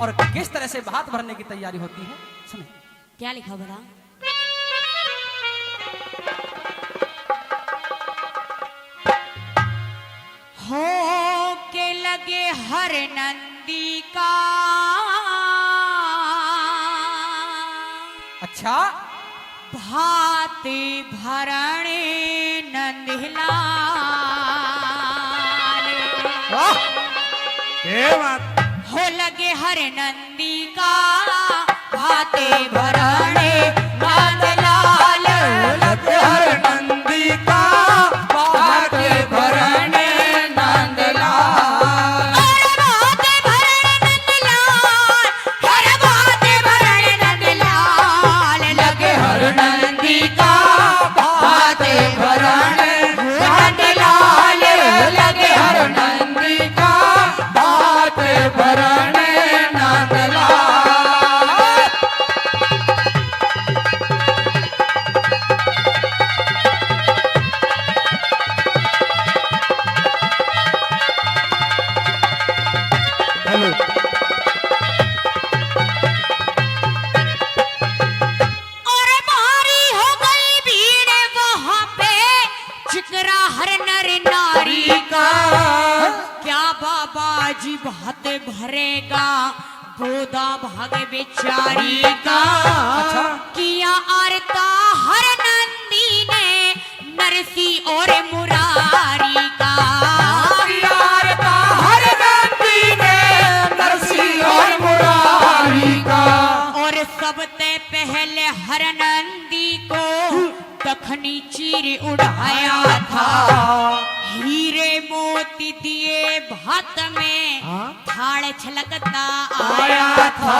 और किस तरह से भात भरने की तैयारी होती है सुने। क्या लिखा बड़ा? हो के लगे हर नंदी का, अच्छा भात भरणे नंदलाल। वाह क्या बात। हो लगे हर नंदी का, भाते भरणे नंदलाल। लगे हर नंदी का, भात भरणे नंदलाल। हर भाते भरणे नंदलाल, हर भाते भरणे नंदलाल। लगे हर नंदी का, भाते भरणे नंदलाल। लगे हर नंदी का, भात भरणे नंदलाल। हेलो और भारी हो गई भीड़ वहाँ पे, जिकरा हर नर नारी का। क्या बाबा जी भात भरेगा, गोदा भागे बेचारी का। अच्छा। किया आरता हर नंदी ने, नरसी और मुरारी का। यार का हर नंदी ने, नरसी और मुरारी का। और सबसे पहले हर नंदी को दखनी चीर उड़ाया था। हीरे मोती दिए भात में, थाड़ छलकता आया था।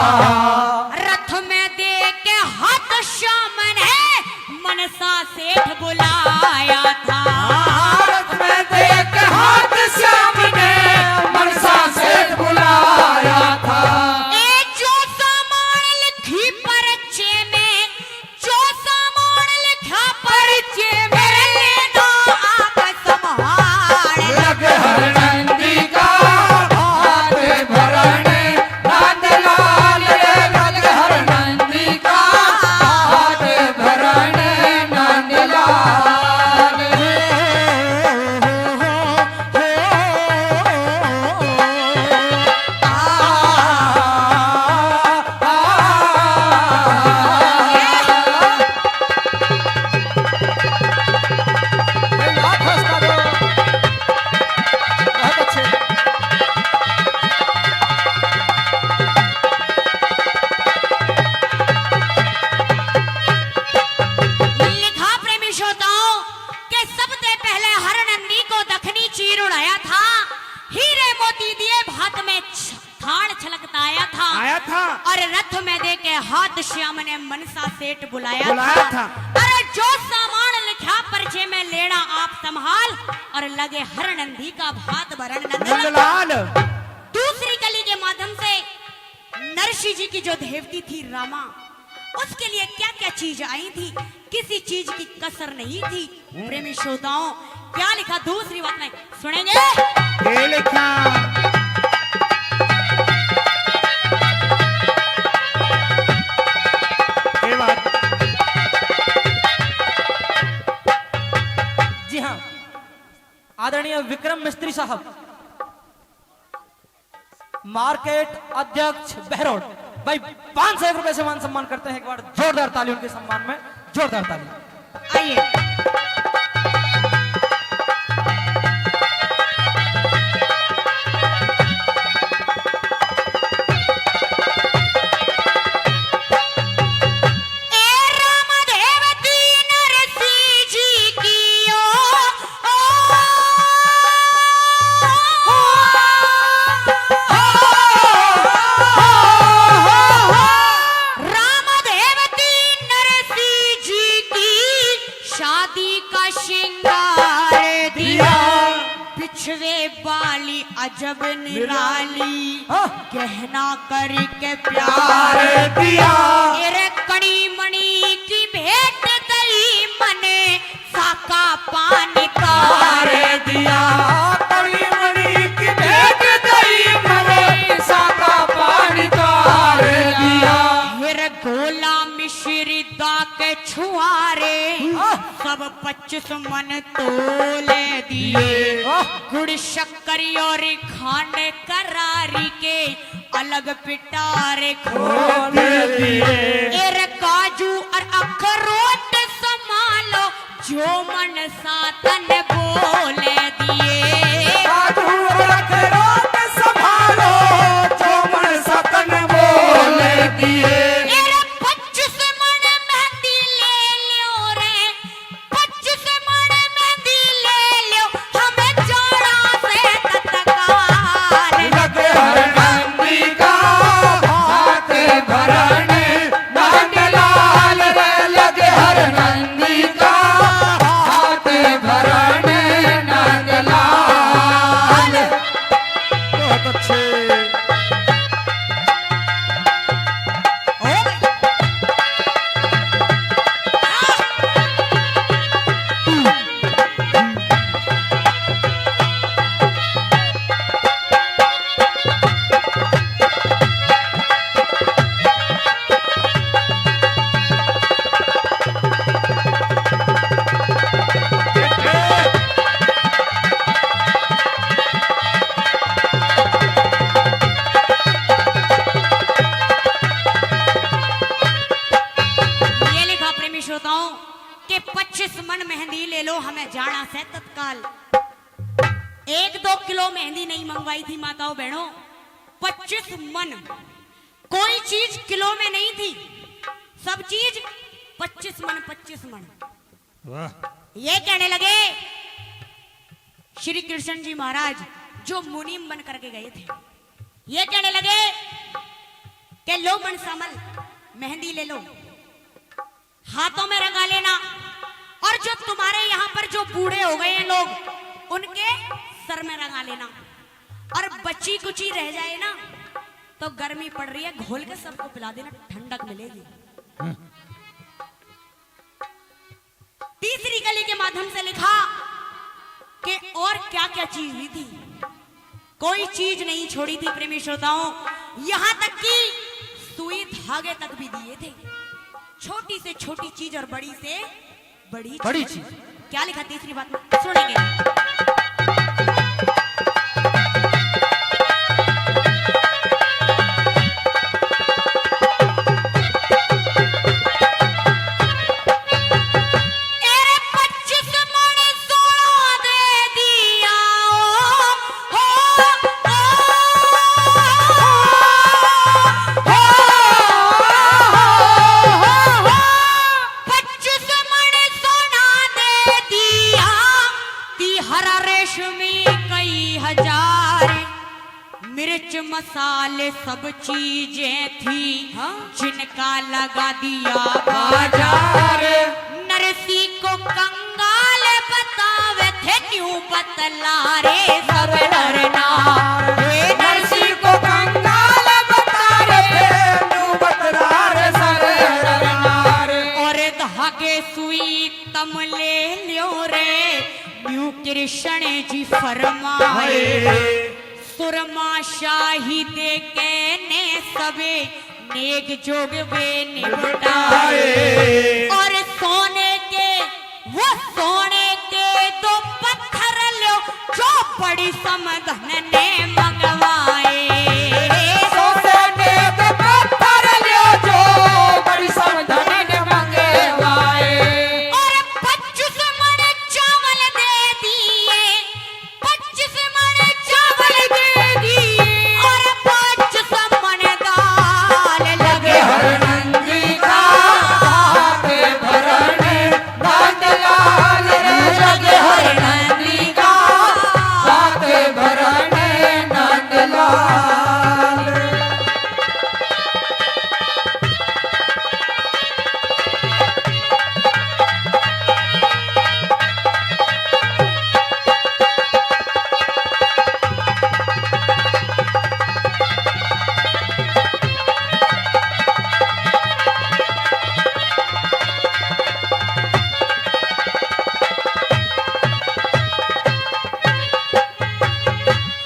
रथ में दे के हाथ श्याम ने, मनसा सेठ बुलाया था। भारत में देख हाथ श्याम ने, मनसा सेठ बुलाया था। ए जो सामान लिखी परचे में, जो सामान लिखा परचे में, लेना आप संभाल। लगे हर नंदी का, भात भरणे नंदलाल। लगे हर नंदी का, भात भरणे नंदलाल। बहुत अच्छे। लिखा प्रेमी श्रोताओं के सबसे पहले हर नंदी को दखनी चीर उड़ाया था। हीरे मोती दिए भात में थाड़ छलकताया था। आया था। और रथ में दे के हाथ श्याम ने मनसा सेठ बुलाया बुलाया था। अरे जो सामान लिखा पर्चे में, लेना आप संभाल। और लगे हर नंदी का भात भरण नंदलाल। नंदलाल। दूसरी कली के माध्यम से नरसी जी की जो देवती थी रामा, उसके लिए क्या क्या चीज आई थी, किसी चीज की कसर नहीं थी। प्रेमी श्रोताओं क्या लिखा दूसरी बात में सुनेंगे। ये लिखा। ये बात। जी हाँ, आदरणीय विक्रम मिस्त्री साहब, मार्केट अध्यक्ष बहरोड भाई 500 रुपए से मान सम्मान करते हैं। एक बार जोरदार ताली उनके सम्मान में, जोरदार ताली। आइए अजब निराली गहना करके प्यार दिया। तेरे कड़ी मणि की भेंट दई मने साका पानी तार दिया। कड़ी मणि की भेंट दई मने साका पानी तार 25 मन तोले दिए, गुड़ शक्करी और खांड करारी के अलग पिटारे खोल दिए। एर काजू और अखरोट संभालो जो मन सातन बोले दिए। काजू और अखरोट संभालो जो मन सातन बोले दिए। के 25 मन मेहंदी ले लो हमें जाना से तत्काल। 1-2 किलो मेहंदी नहीं मंगवाई थी माताओं बहनों, 25 मन। कोई चीज किलो में नहीं थी, सब चीज 25 मन 25 मन। ये कहने लगे श्री कृष्ण जी महाराज जो मुनीम बन करके गए थे, ये कहने लगे कि लो मन सामल मेहंदी ले लो, हाथों में रंगा लेना, और जो तुम्हारे यहाँ पर जो बूढ़े हो गए हैं लोग उनके सर में रंगा लेना, और बची कुची रह जाए ना तो गर्मी पड़ रही है घोल के सबको पिला देना, ठंडक मिलेगी। तीसरी कली के माध्यम से लिखा कि और क्या क्या चीज हुई थी, कोई चीज नहीं छोड़ी थी प्रेमी श्रोताओं, यहां तक कि सुई धागे तक भी दिए थे। छोटी से छोटी चीज और बड़ी से बड़ी चीज। क्या लिखा तीसरी बात में सुनेंगे। मसाले सब चीजें थी जिनका लगा दिया बाजार। नरसी को कंगाल बतावे थे क्यों बतला रे सब डरना, नरसी को कंगाल बता रहे क्यों बतला रे सब डरना रे। और धागे सुई तम ले लियो रे न्यू कृष्ण जी फरमाए। सुरमा शाही दे के ने सबे नेक जोग वे निपटाए, और सोने के वो सोने के 2 पत्थर लो जो बड़ी समधन ने मंगवाए। सोने के 2 पत्थर लो जो बड़ी समधन ने मंगवाए। और 25 मन चावल दे दिए, 25 मन चावल दे दिए, और 25 मन दाल लगे हर नंदी का हाथ भरने नंदलाल रे, लगे हर नंदी का हाथ भरने नंदलाल।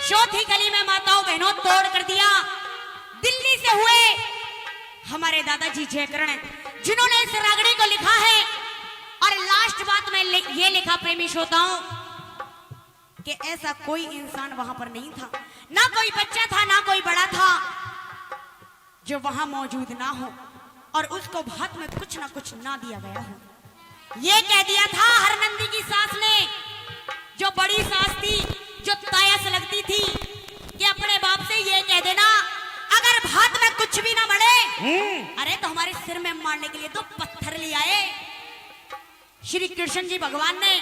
चौथी गली में माताओं बहनों तोड़ कर दिया। दिल्ली से हुए हमारे दादाजी जयकरण जिन्होंने इस रागड़ी को लिखा है, और लास्ट लास्ट बात में ये लिखा प्रेमी श्रोताओं कि ऐसा कोई इंसान वहां पर नहीं था, ना कोई बच्चा था ना कोई बड़ा था जो वहां मौजूद ना हो और उसको भात में कुछ ना कुछ ना दिया गया हो। ये कह दिया था हरनंदी की सास ने, जो बड़ी सास थी, जो ताया से लगती थी, कि अपने बाप से ये कह देना अगर भात में कुछ भी ना बने, अरे तो हमारे सिर में मारने के लिए तो पत्थर ले आए। श्री कृष्ण जी भगवान ने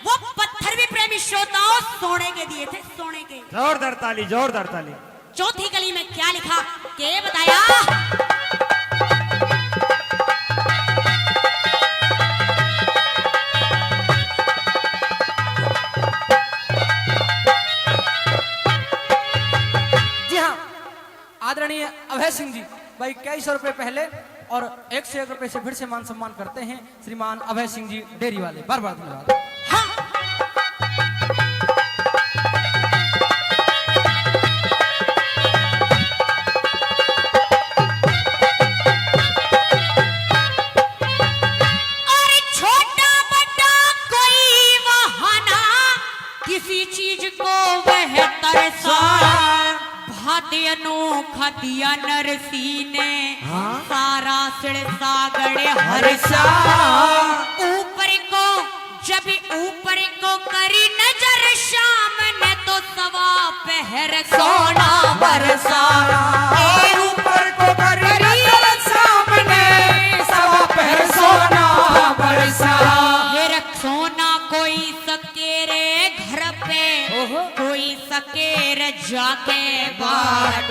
वो पत्थर भी प्रेमी श्रोताओं सोने के दिए थे, सोने के। जोरदार ताली, जोरदार ताली। चौथी कली में क्या लिखा के बताया, जी हाँ, आदरणीय अभय सिंह जी भाई कई सौ रुपए पहले और 1 से 1 रुपए से फिर से मान सम्मान करते हैं श्रीमान अभय सिंह जी डेयरी वाले। बार बार धन्यवाद। और छोटा बड़ा कोई बहाना किसी चीज को वह तरसा, भाते अनोखा दिया नरसी ने, सारा सिड़सा गड़े हरसा। ऊपर को जब ऊपर को करी नजर शाम ने तो सवा पहर सोना बरसा। ऊपर को करी नजर सामने, सवा पहर सोना बरसा। ये रख सोना कोई सकेरे घर पे, कोई सकेर जाके बाट,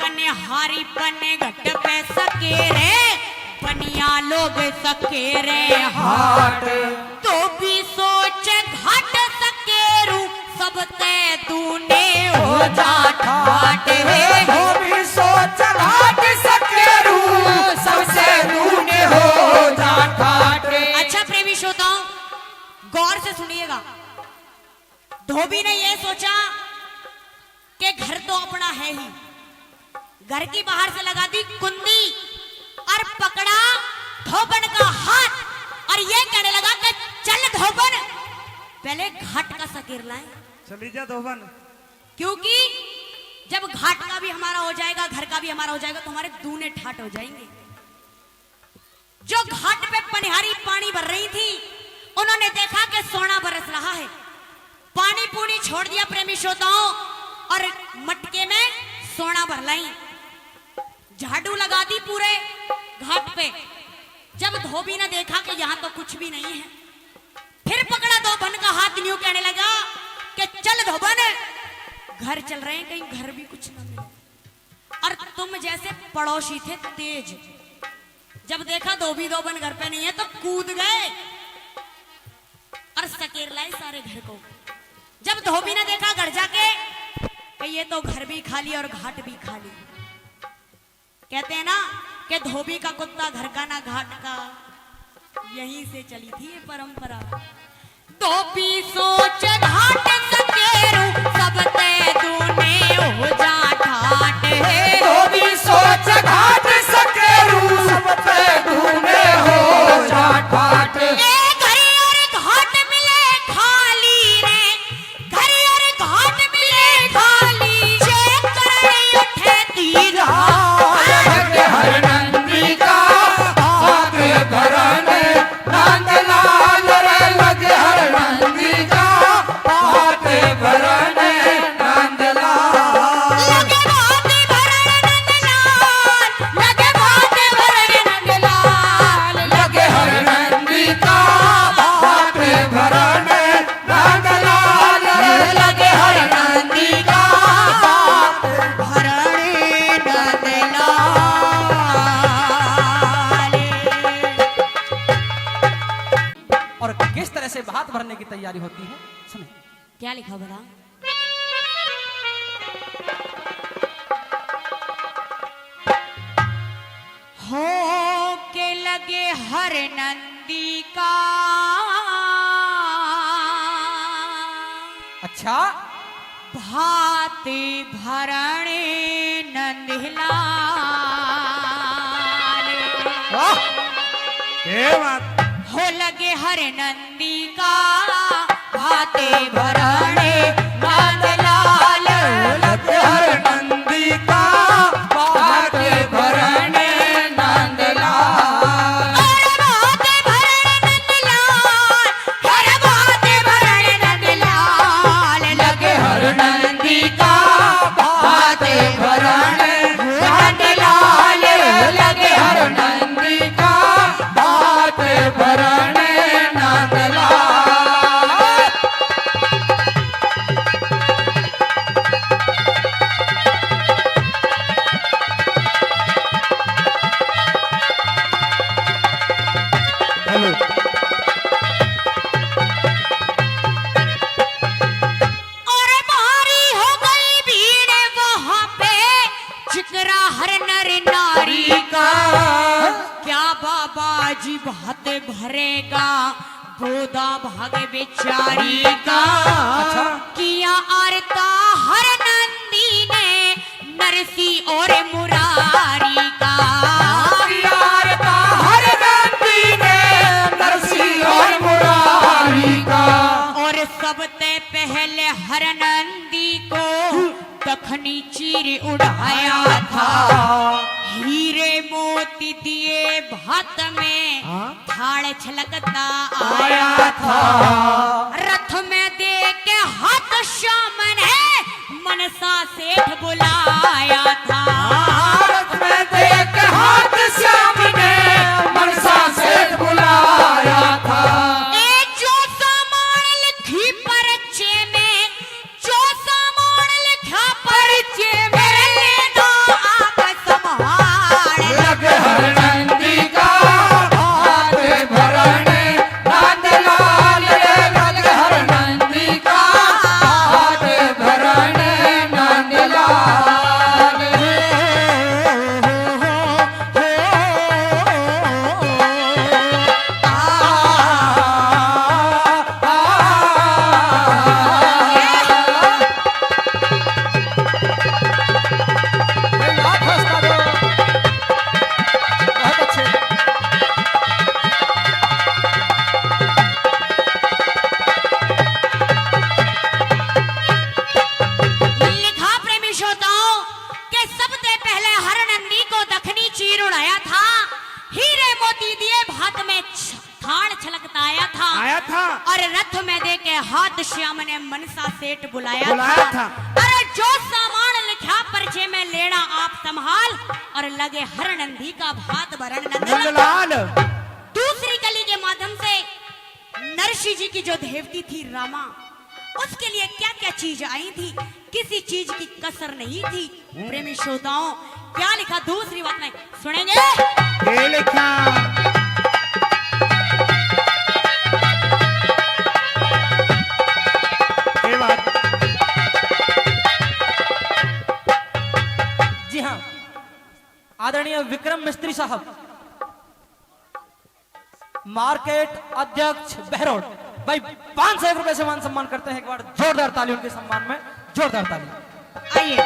पनहारी पन घट पे सकेरे, पनिया लोग सकेरे हाट। तो भी सोच घाट सकेरू सब ते तूने हो जा ठाट रे। वो भी सोच घाट सकेरू सबसे तूने हो जा ठाट। अच्छा प्रेमी श्रोताओं गौर से सुनिएगा, धोबी ने यह सोचा कि घर तो अपना है ही, घर की बाहर से लगा दी कुंडी और पकड़ा धोबन का हाथ और ये कहने लगा कि चल धोबन पहले घाट का सकेर लाए, चली जा धोबन। क्योंकि जब घाट का भी हमारा हो जाएगा घर का भी हमारा हो जाएगा तो हमारे दूने ठाट हो जाएंगे। जो घाट पे पनिहारी पानी भर रही थी उन्होंने देखा कि सोना बरस रहा है, पानी पूनी छोड़ दिया प्रेमी श्रोताओं और मटके में सोना भर लाई, झाड़ू लगा दी पूरे घाट पे। जब धोबी ने देखा कि यहाँ तो कुछ भी नहीं है, फिर पकड़ा धोबन का हाथ, न्यू कहने लगा कि चल धोबन घर चल रहे हैं, कहीं घर भी कुछ ना मिले। और तुम जैसे पड़ोसी थे तेज, जब देखा धोबन घर पे नहीं है तो कूद गए और सकेर लाए सारे घर को। जब धोबी ने देखा घर जाके कि ये तो घर भी खाली और घाट भी खाली, कहते हैं ना कि धोबी का कुत्ता घर का ना घाट का, यहीं से चली थी ये परंपरा। धोबी सोच घाट सकेरू सब ते तूने हो जा ठाट है। धोबी सोच घाट सकेरू सब ते तूने हो जा ठाट। घरी और घाट मिले खाली रे, घरी और घाट मिले खाली, जे करे उठे तीर हर नंदी का हाथ भरने नंदलाल रे लगे, हर नंदी का हाथ भरने नंदलाल। लगे बात भरने नंदलाल, लगे बात भरने नंदलाल, लगे हर नंदी का हाथ भरने नंदलाल रे लगे, हर नंदी का भरने नंदलाल। और किस तरह से भात भरने की तैयारी होती है सुने। क्या लिखा बड़ा, हो के लगे हर नंदी का, अच्छा भात भरणे नंदलाल। वाह, क्या बात। हो लगे हर नंदी का भाते भरणे नंदलाल लगे हर नंदी का भाते भरणे नंदलाल हर भाते भरणे नंदलाल हर भाते भरणे नंदलाल लगे हर नंदी का भाते भरणे नंदलाल लगे हर नंदी का भाते भरणे नंदलाल हेलो और भारी हो गई भीड़ वहां पे जिकरा हर नर नारी का क्या बाबा जी भाते भरेगा बोदा भागे बेचारी का किया आरता हर नंदी ने नरसी और मुरारी का यार का हर नंदी ने नरसी और मुरारी का और सबसे पहले हर नंदी को दखनी चीर उड़ाया था हीरे मोती दिए भात में थाड़ छलकता आया था रथ में दे के हाथ श्याम ने मनसा सेठ बुलाया था भारत में देख हाथ श्याम ने मनसा सेठ बुलाया था ए जो सामान लिखी परचे में जो सामान लिखा परचे में ले दो आप संभाल लगे हर नंदी का भाते भरणे नंदलाल लगे हर नंदी का भाते भरणे नंदलाल लिखा प्रेमी श्रोताओं के सबसे पहले हर नंदी को दखनी चीर उड़ाया था हीरे मोती दिए भात में थाड़ छलकताया था और रथ में दे के हाथ श्याम ने मनसा सेठ बुलाया था अरे जो सामान लिखा पर्चे में लेना आप संभाल और लगे हर नंदी का भात भरण नंदलाल दूसरी कली के माध्यम से नरसी जी की जो देवती थी रामा उसके लिए क्या क्या चीज आई थी किसी चीज की कसर नहीं थी प्रेमी श्रोताओं क्या लिखा दूसरी बात में सुनेंगे ये लिखा ये बात जी हाँ, आदरणीय विक्रम मिस्त्री साहब, मार्केट अध्यक्ष बहरोड भाई 500 रुपए से मान सम्मान करते हैं। एक बार जोरदार ताली उनके सम्मान में, जोरदार ताली। आइए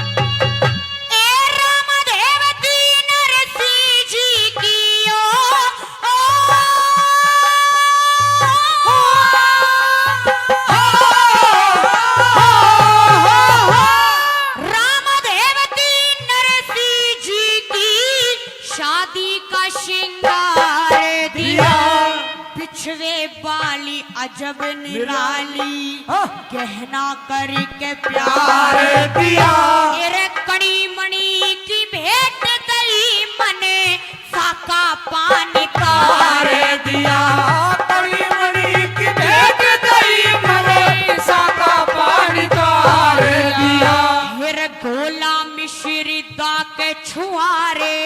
ए रामदेवती नरसी जी की रामदेवती नरसी जी की शादी का श्रृंगार दिया पिछवे बाली अजब निराली गहना करके प्यार दिया तेरे कड़ी मणि की भेंट दई मने साका पानी का दिया कड़ी मणि की भेंट दई मरे साका पानी तार दिया फिर गोला मिश्री दा के छुआरे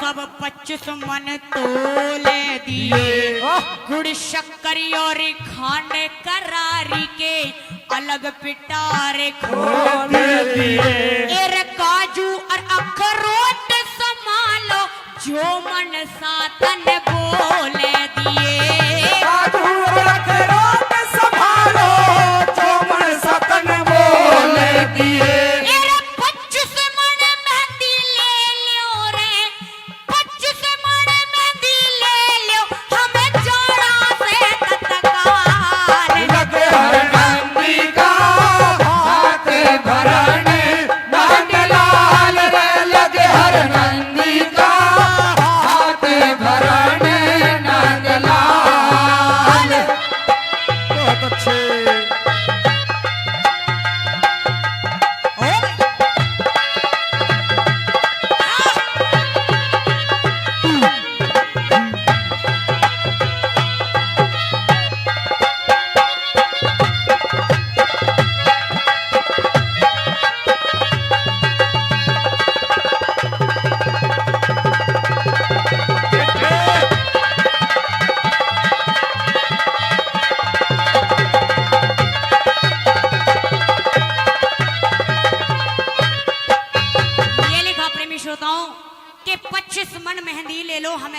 सब 25 मन तोले दिए गुड़ शक्करी और खांड करारी के अलग पिटारे खोल दिए एर काजू और अखरोट संभालो जो मन सातन बोले दिए साधु रख रोट संभालो जो मन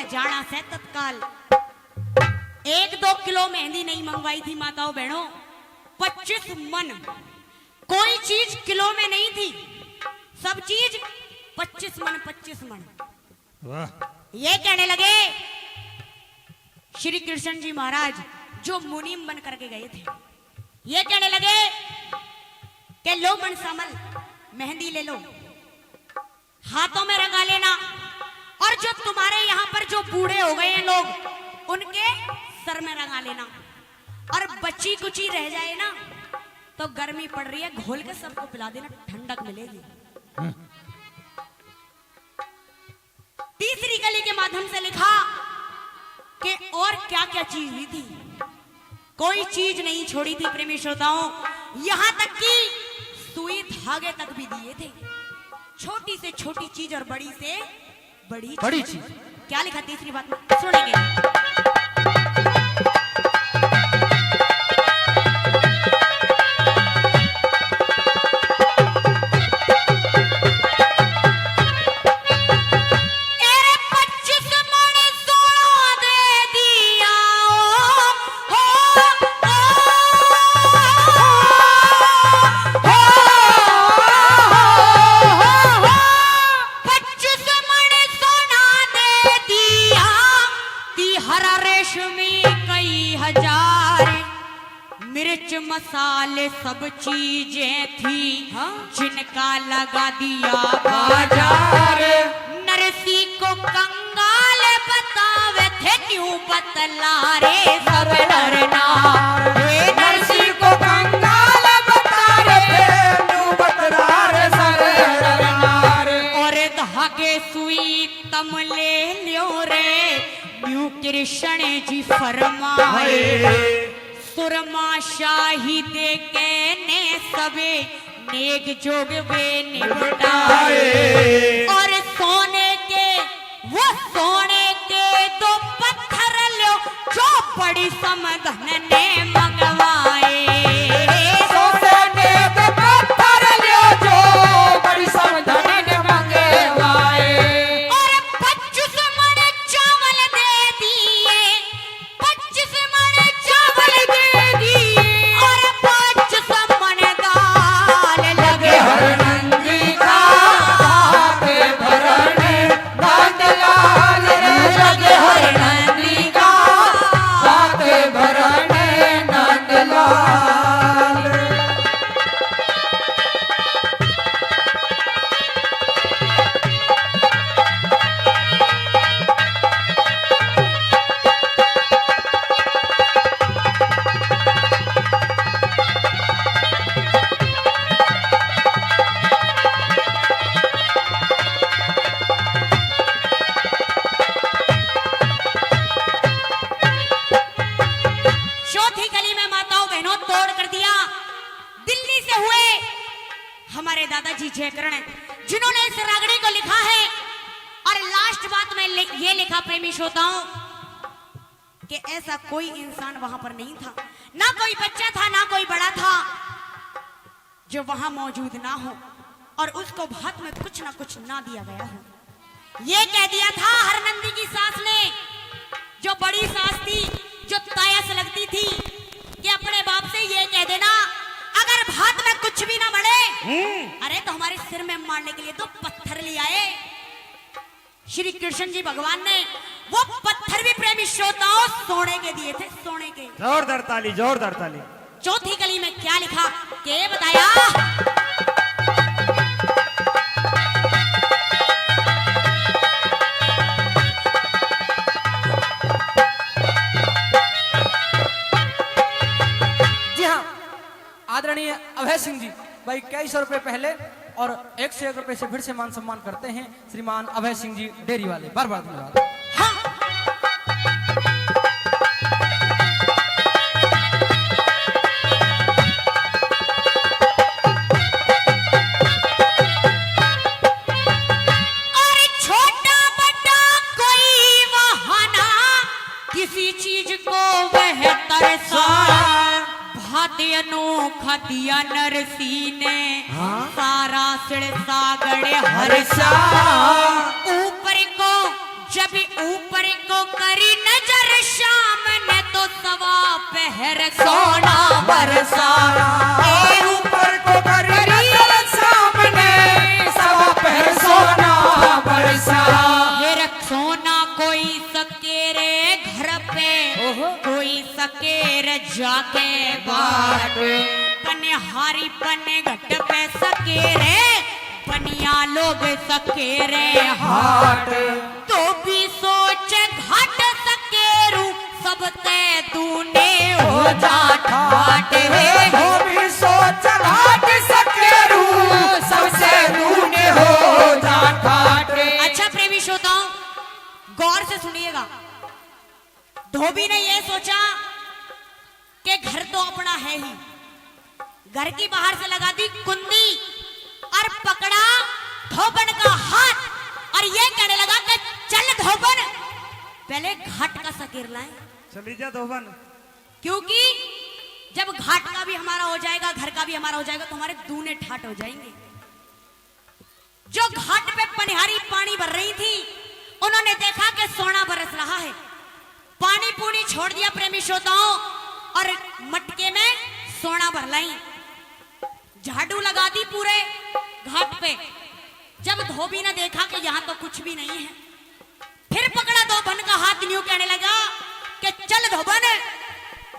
मैं जाना से तत्काल 1-2 किलो मेहंदी नहीं मंगवाई थी माताओं बहनों, 25 मन। कोई चीज किलो में नहीं थी, सब चीज 25 मन 25 मन। ये कहने लगे श्री कृष्ण जी महाराज जो मुनीम बन करके गए थे, ये कहने लगे कि लो मनसामल मेहंदी ले लो, हाथों में रंगा लेना, और जो तुम्हारे यहाँ पर जो बूढ़े हो गए हैं लोग उनके सर में रंगा लेना, और बची कुची रह जाए ना तो गर्मी पड़ रही है घोल के सबको पिला देना, ठंडक मिलेगी। तीसरी कली के माध्यम से लिखा कि और क्या क्या चीज हुई थी, कोई चीज नहीं छोड़ी थी प्रेमी श्रोताओं, यहां तक कि सुई धागे तक भी दिए थे, छोटी से छोटी चीज और बड़ी से बड़ी चीज। क्या लिखा तीसरी बात में सुनेंगे। मसाले सब चीजें थी, जिनका लगा दिया बाजार। नरसी को कंगाल बतावे थे, क्यों बतला रे सब नर नार। नरसी को कंगाल बता रहे थे, क्यों बतला रे सब नर नार। और धागे सुई तम ले लियो रे, न्यू कृष्ण जी फरमाए। सुरमा शाही दे के ने सबे नेक जोग वे निपटाए, और सोने के वो सोने के 2 पत्थर लो, जो बड़ी समधन ने मंगवाए। सोने के 2 पत्थर लो, जो बड़ी समधन ने मंगवाए। और 25 मन चावल दे दिए, 25 मन चावल दे दिए, और 5 मन दाल लगे हर नंदी का हाथ भरने नंदलाल रे, लगे हर नंदी का हाथ भरने नंदलाल। चौथी गली में माताओं बहनों तोड़ कर दिया। दिल्ली से हुए हमारे दादाजी जयकरण, जिन्होंने इस रागड़ी को लिखा है, और लास्ट बात में ये लिखा प्रेमी श्रोताओं कि ऐसा कोई इंसान वहां पर नहीं था, ना कोई बच्चा था ना कोई बड़ा था, जो वहां मौजूद ना हो और उसको भात में कुछ ना कुछ ना दिया गया हो। ये कह दिया था हरनंदी की सास ने, जो बड़ी सास थी, जो ताया से लगती थी, कि अपने बाप से ये कह देना अगर भात में कुछ भी ना बने, अरे तो हमारे सिर में मारने के लिए 2 पत्थर ले आए। श्री कृष्ण जी भगवान ने वो पत्थर भी प्रेमी श्रोताओं सोने के दिए थे, सोने के। जोरदार ताली, जोरदार ताली। चौथी कली में क्या लिखा के बताया। आदरणीय अभय सिंह जी भाई कई सौ रुपए पहले और 1 से 1 रुपए से फिर से मान सम्मान करते हैं श्रीमान अभय सिंह जी डेयरी वाले। बार बार धन्यवाद। और छोटा बड़ा कोई बहाना, किसी चीज को बेहतर सा भात अनोखा दिया नरसी ने, सारा सिड़ सागड़े हरसा। ऊपर को जब ऊपर को करी नजर शाम ने तो सवा पहर सोना बरसा। ऊपर को करी नजर सामने सवा पहर सोना बरसा। ये सोना कोई सकेरे घर पे कोई सकेर जाके बाट पनिहारी पने घट पे सकेरे पनिया लोग सकेरे हाट। तो भी सोच घाट सकेरू सब ते तूने हो जा ठाट। वो भी सोच घाट सकेरू सबसे तूने हो जा ठाट। अच्छा प्रेमी श्रोताओं गौर से सुनिएगा। धोबी ने ये सोचा कि घर तो अपना है ही, घर की बाहर से लगा दी कुंडी और पकड़ा धोबन का हाथ और ये कहने लगा कि चल धोबन पहले घाट का सकेर लाए। चली जा धोबन। क्योंकि जब घाट का भी हमारा हो जाएगा घर का भी हमारा हो जाएगा तो हमारे दूने ठाट हो जाएंगे। जो घाट पे पनिहारी पानी भर रही थी उन्होंने देखा कि सोना बरस रहा है। पानी पूनी छोड़ दिया प्रेमी श्रोताओं और मटके में सोना भर लाई। झाड़ू लगा दी पूरे घाट पे। जब धोबी ने देखा कि यहाँ तो कुछ भी नहीं है फिर पकड़ा धोबन का हाथ न्यू कहने लगा कि चल धोबन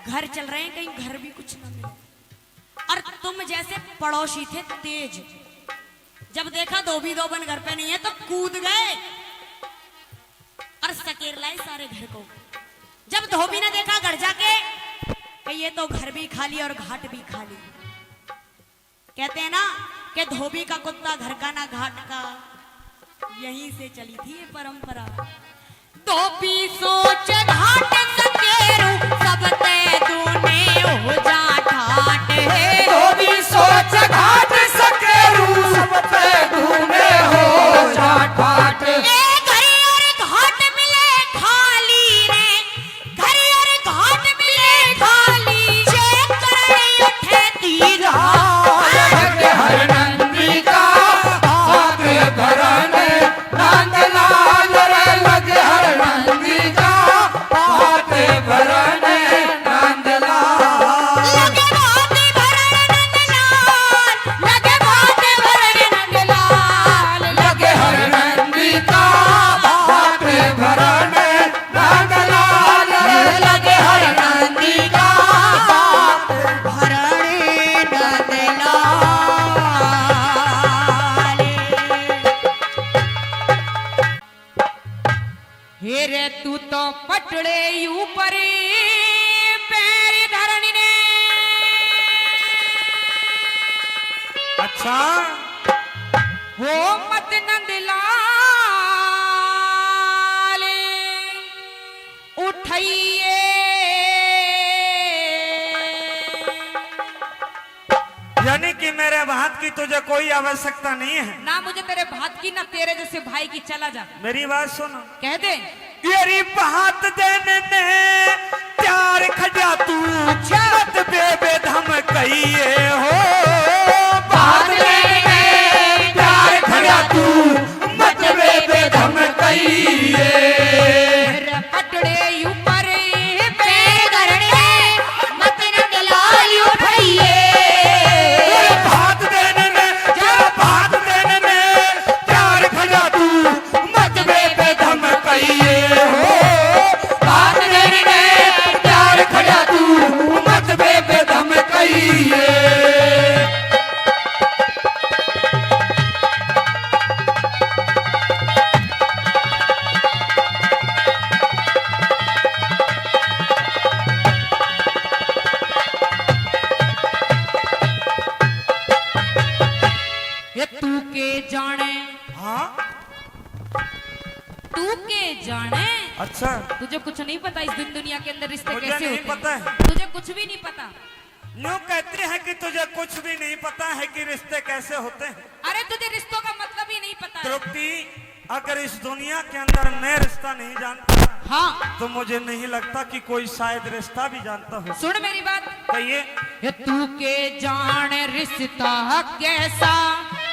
घर चल रहे हैं कहीं घर भी कुछ ना मिले। और तुम जैसे पड़ोसी थे तेज। जब देखा धोबी धोबन घर पे नहीं है तो कूद गए और सकेर लाए सारे घर को। जब धोबी ने देखा घर जाके कि ये तो घर भी खाली और घाट भी खाली। कहते हैं ना कि धोबी का कुत्ता घर का ना घाट का, यहीं से चली थी ये परंपरा। धोबी सोच घाट सकेरू सब ते तूने हो जा ठाट। धोबी सोच घाट सकेरू सब ते तूने हो जा ठाट। घर और घाट मिले खाली रे, घर और घाट मिले खाली। जे करनी उठे तीर हर नंदी का हाथ भरने नंद लाल रे लगे हर नंदी का हाथ भरने नंद लाल। लगे बात भरने नंदलाल, लगे बात भरने नंदलाल। लगे हर नंदी का हाथ भरने नंद लाल रे लगे हर नंदी का हाथ भरने नंदलाल। हेरे तू तो पटड़े ऊपर पैर धरनी ने। अच्छा हो मत नंदलाल उठाइए। यानी कि मेरे बात की तुझे कोई आवश्यकता नहीं है। ना मुझे तेरे भात की ना तेरे जैसे भाई की, चला जा। मेरी बात सुनो। कह दे तेरी बात देने ने प्यार खजा तू मत बेबे धम कहिए हो। बात देने प्यार खड़ा तू मत बेबे धम कहिए। पटड़े ऊपर पैर धरने मत नंदलाल उठाइए। बात देने में प्यार खड़ा तू मत बेबे धम कहिए हो। बात देने में प्यार खड़ा तू मत बेबे धम कहिए। ये तू के जाने, हाँ तू के जाने। अच्छा तुझे कुछ नहीं पता इस दिन दुनिया के अंदर रिश्ते मुझे कैसे नहीं होते पता हैं। है। तुझे कुछ भी नहीं पता। यूँ कहते हैं कि तुझे कुछ भी नहीं पता है कि रिश्ते कैसे होते हैं। अरे तुझे रिश्तों का मतलब ही नहीं पता है। तृप्ति अगर इस दुनिया के अंदर मैं रिश्ता नहीं जानता हाँ तो मुझे नहीं लगता कि कोई शायद रिश्ता भी जानता हो। सुन मेरी बात। कहिए। ये तू के जाने रिश्ता कैसा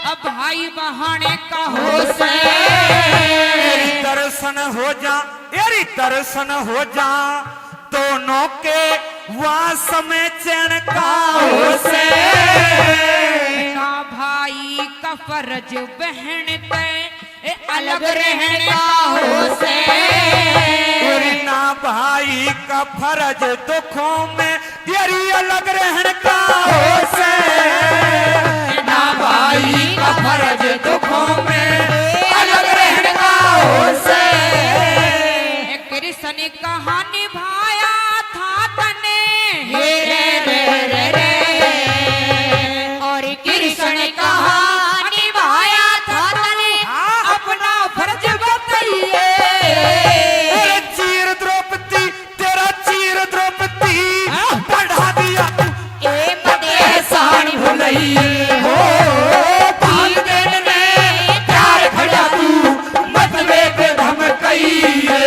अब भाई बहाने का हो से तेरी दर्शन हो जा, तेरी दर्शन हो जा, दोनों के वास में चैन का हो से। ना भाई का फर्ज बहन ते अलग रहने का हो से। ना भाई का फर्ज दुखों में तेरी अलग रहने का हो से। ना भाई का फर्ज दुखों में अलग रहने का हो से। कृष्ण कहाँ निभाया था तने और कृष्ण कहाँ निभाया था तने अपना फर्ज बताइए। तेरा चीर द्रौपदी, तेरा चीर द्रौपदी बढ़ा दिया ए मदे सानी भुलई हो। भाग देने में प्यार खड़ा तू मतवे पे धमकइए।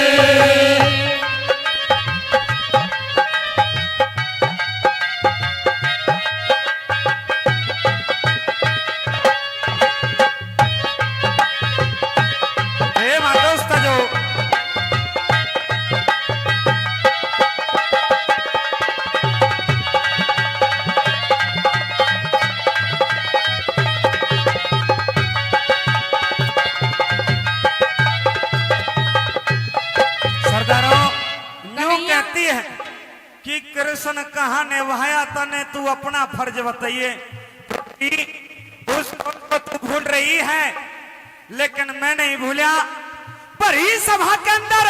कि कृष्ण कहाँ निभाया तने तू अपना फर्ज बताइए। उसको तो तू भूल रही है लेकिन मैं नहीं भूला। भरी सभा के अंदर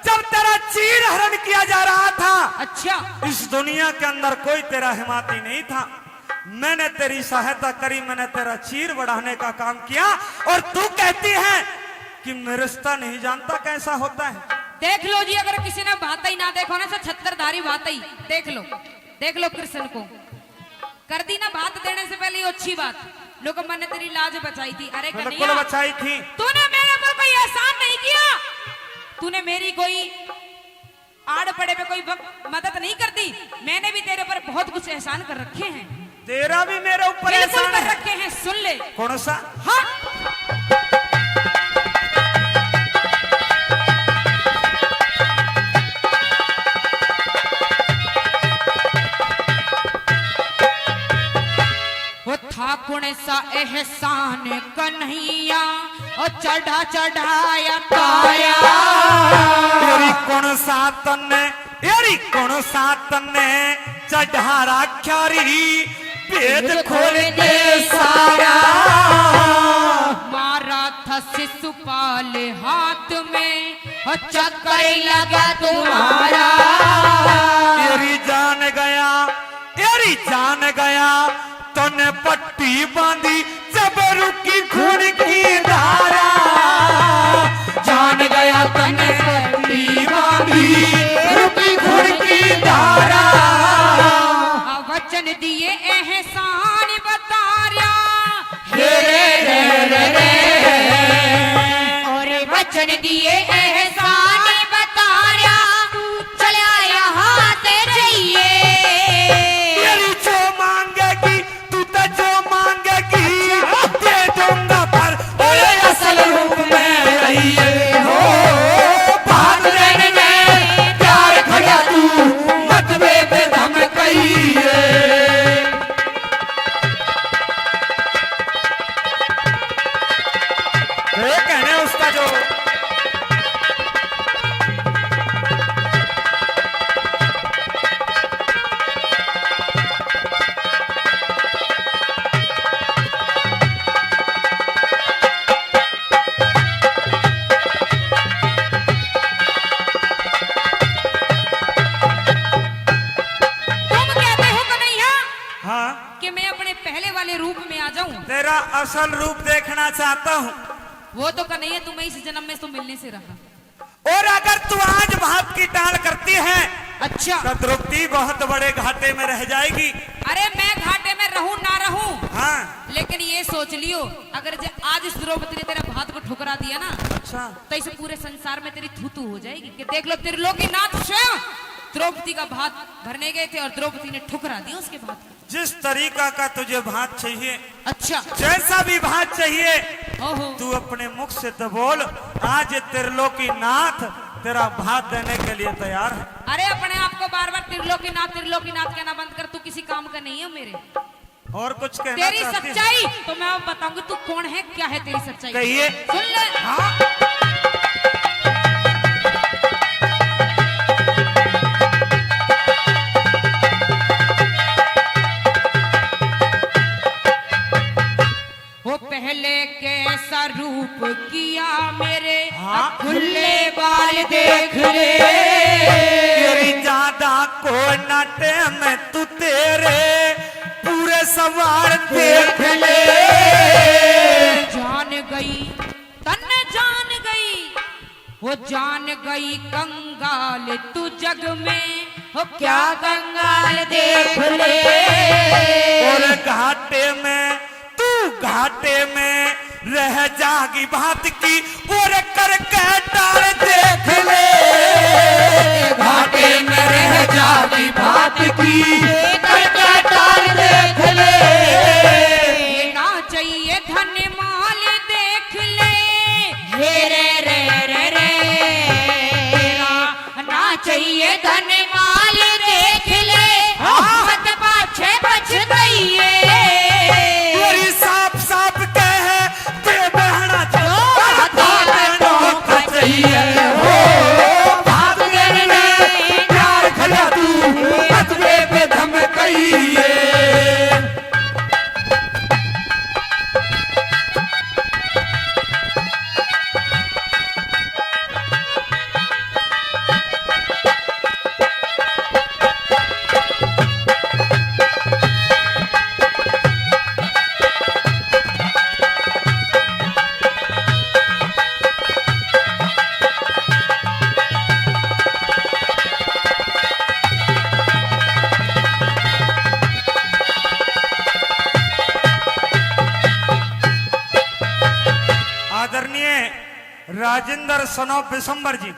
जब तेरा चीर हरण किया जा रहा था, अच्छा इस दुनिया के अंदर कोई तेरा हिमाती नहीं था। मैंने तेरी सहायता करी, मैंने तेरा चीर बढ़ाने का काम किया और तू कहती है कि मैं रिश्ता नहीं जानता कैसा होता है। देख लो जी, अगर किसी ने बात ही ना देखो ना से छत्तरधारी बात ही देख लो कृष्ण को कर दी ना बात देने से पहले अच्छी बात। लोग मैंने तेरी लाज बचाई थी। अरे कन्हैया बचाई थी, तूने मेरे पर कोई एहसान नहीं किया, तूने मेरी कोई आड़ पड़े पे कोई मदद नहीं कर दी। मैंने भी तेरे पर बहुत कुछ एहसान कर रखे हैं। तेरा भी मेरे ऊपर एहसान कर रखे हैं, सुन ले। कौन सा? हाँ ठाकुर सा एहसान कन्हैया और चढ़ा चढ़ाया काया। तेरी कौन सा तन्ने, तेरी कौन सा तन्ने चढ़ा राख्यारी भेद खोल दे सारा। मारा था शिशुपाल हाथ में और चक्कर लगा तुम्हारा। तेरी जान गया, तेरी जान गया, तने पट्टी बांधी जब रुकी खून की धारा। जान गया तने पट्टी बांधी रुकी खून की धारा। वचन दिए एहसान बताया और वचन दिए एहसान बताया। चला यहाँ से जाइए। तेरी जो मांगेगी तू तो जो मांगेगी दे दूंगा पर बोले असल रूप में रहिए हो। भाग लेने में प्यार खड़ा तू मतबे पे धमकइए। कहने उसका जो तेरा असल रूप देखना चाहता हूँ। वो तो कन्हैया तुम्हें इस जन्म में तो मिलने से रहा। और अगर तू आज भात की टाल करती है अच्छा तो द्रौपदी बहुत बड़े घाटे में रह जाएगी। अरे मैं घाटे में रहूं ना रहूं, हाँ लेकिन ये सोच लियो अगर आज इस द्रौपदी ने तेरा भात को ठुकरा दिया ना, अच्छा तो इस पूरे संसार में तेरी थू हो जाएगी। कि देख लो त्रिलोकी नाथ स्वयं द्रौपदी का भात भरने गए थे और द्रौपदी ने ठुकरा दिया उसके भात को। जिस तरीका का तुझे भात चाहिए, अच्छा जैसा भी भात चाहिए, ओहो तू अपने मुख से तो बोल। आज त्रिलोकीनाथ तेरा भात देने के लिए तैयार है। अरे अपने आप को बार बार त्रिलोकीनाथ कहना बंद कर, तू किसी काम का नहीं है मेरे। और कुछ कहना तेरी चाहती है? सच्चाई तो मैं अब बताऊंगी, तू कौन है, क्या है तेरी सच्चाई, कहिए। सुन ले। हाँ। वो पहले कैसा रूप किया मेरे, हाँ। अब खुले बाल देख ले। तेरी ज्यादा को नाटे में तू तेरे पूरे सवार देख ले। जान गई तन जान गई, वो जान गई कंगाल तू जग में, हो क्या कंगाल देख ले। और घाटे में रह जागी बात की, और करके डाल देख ले। घाटे में रह जागी बात की, करके डाल देख ले। ना चाहिए धन माल देख ले, हे रे रे रे रे। ना चाहिए धन माल देख ले, मत पाछे बच गई है। तेरी साफ साफ कह ते बहना चाहिए हो। भात देने में प्यार खड़ा तू मतबे पे धमकाइए। आदरणीय राजेंद्र सनोप बिशंबर जी,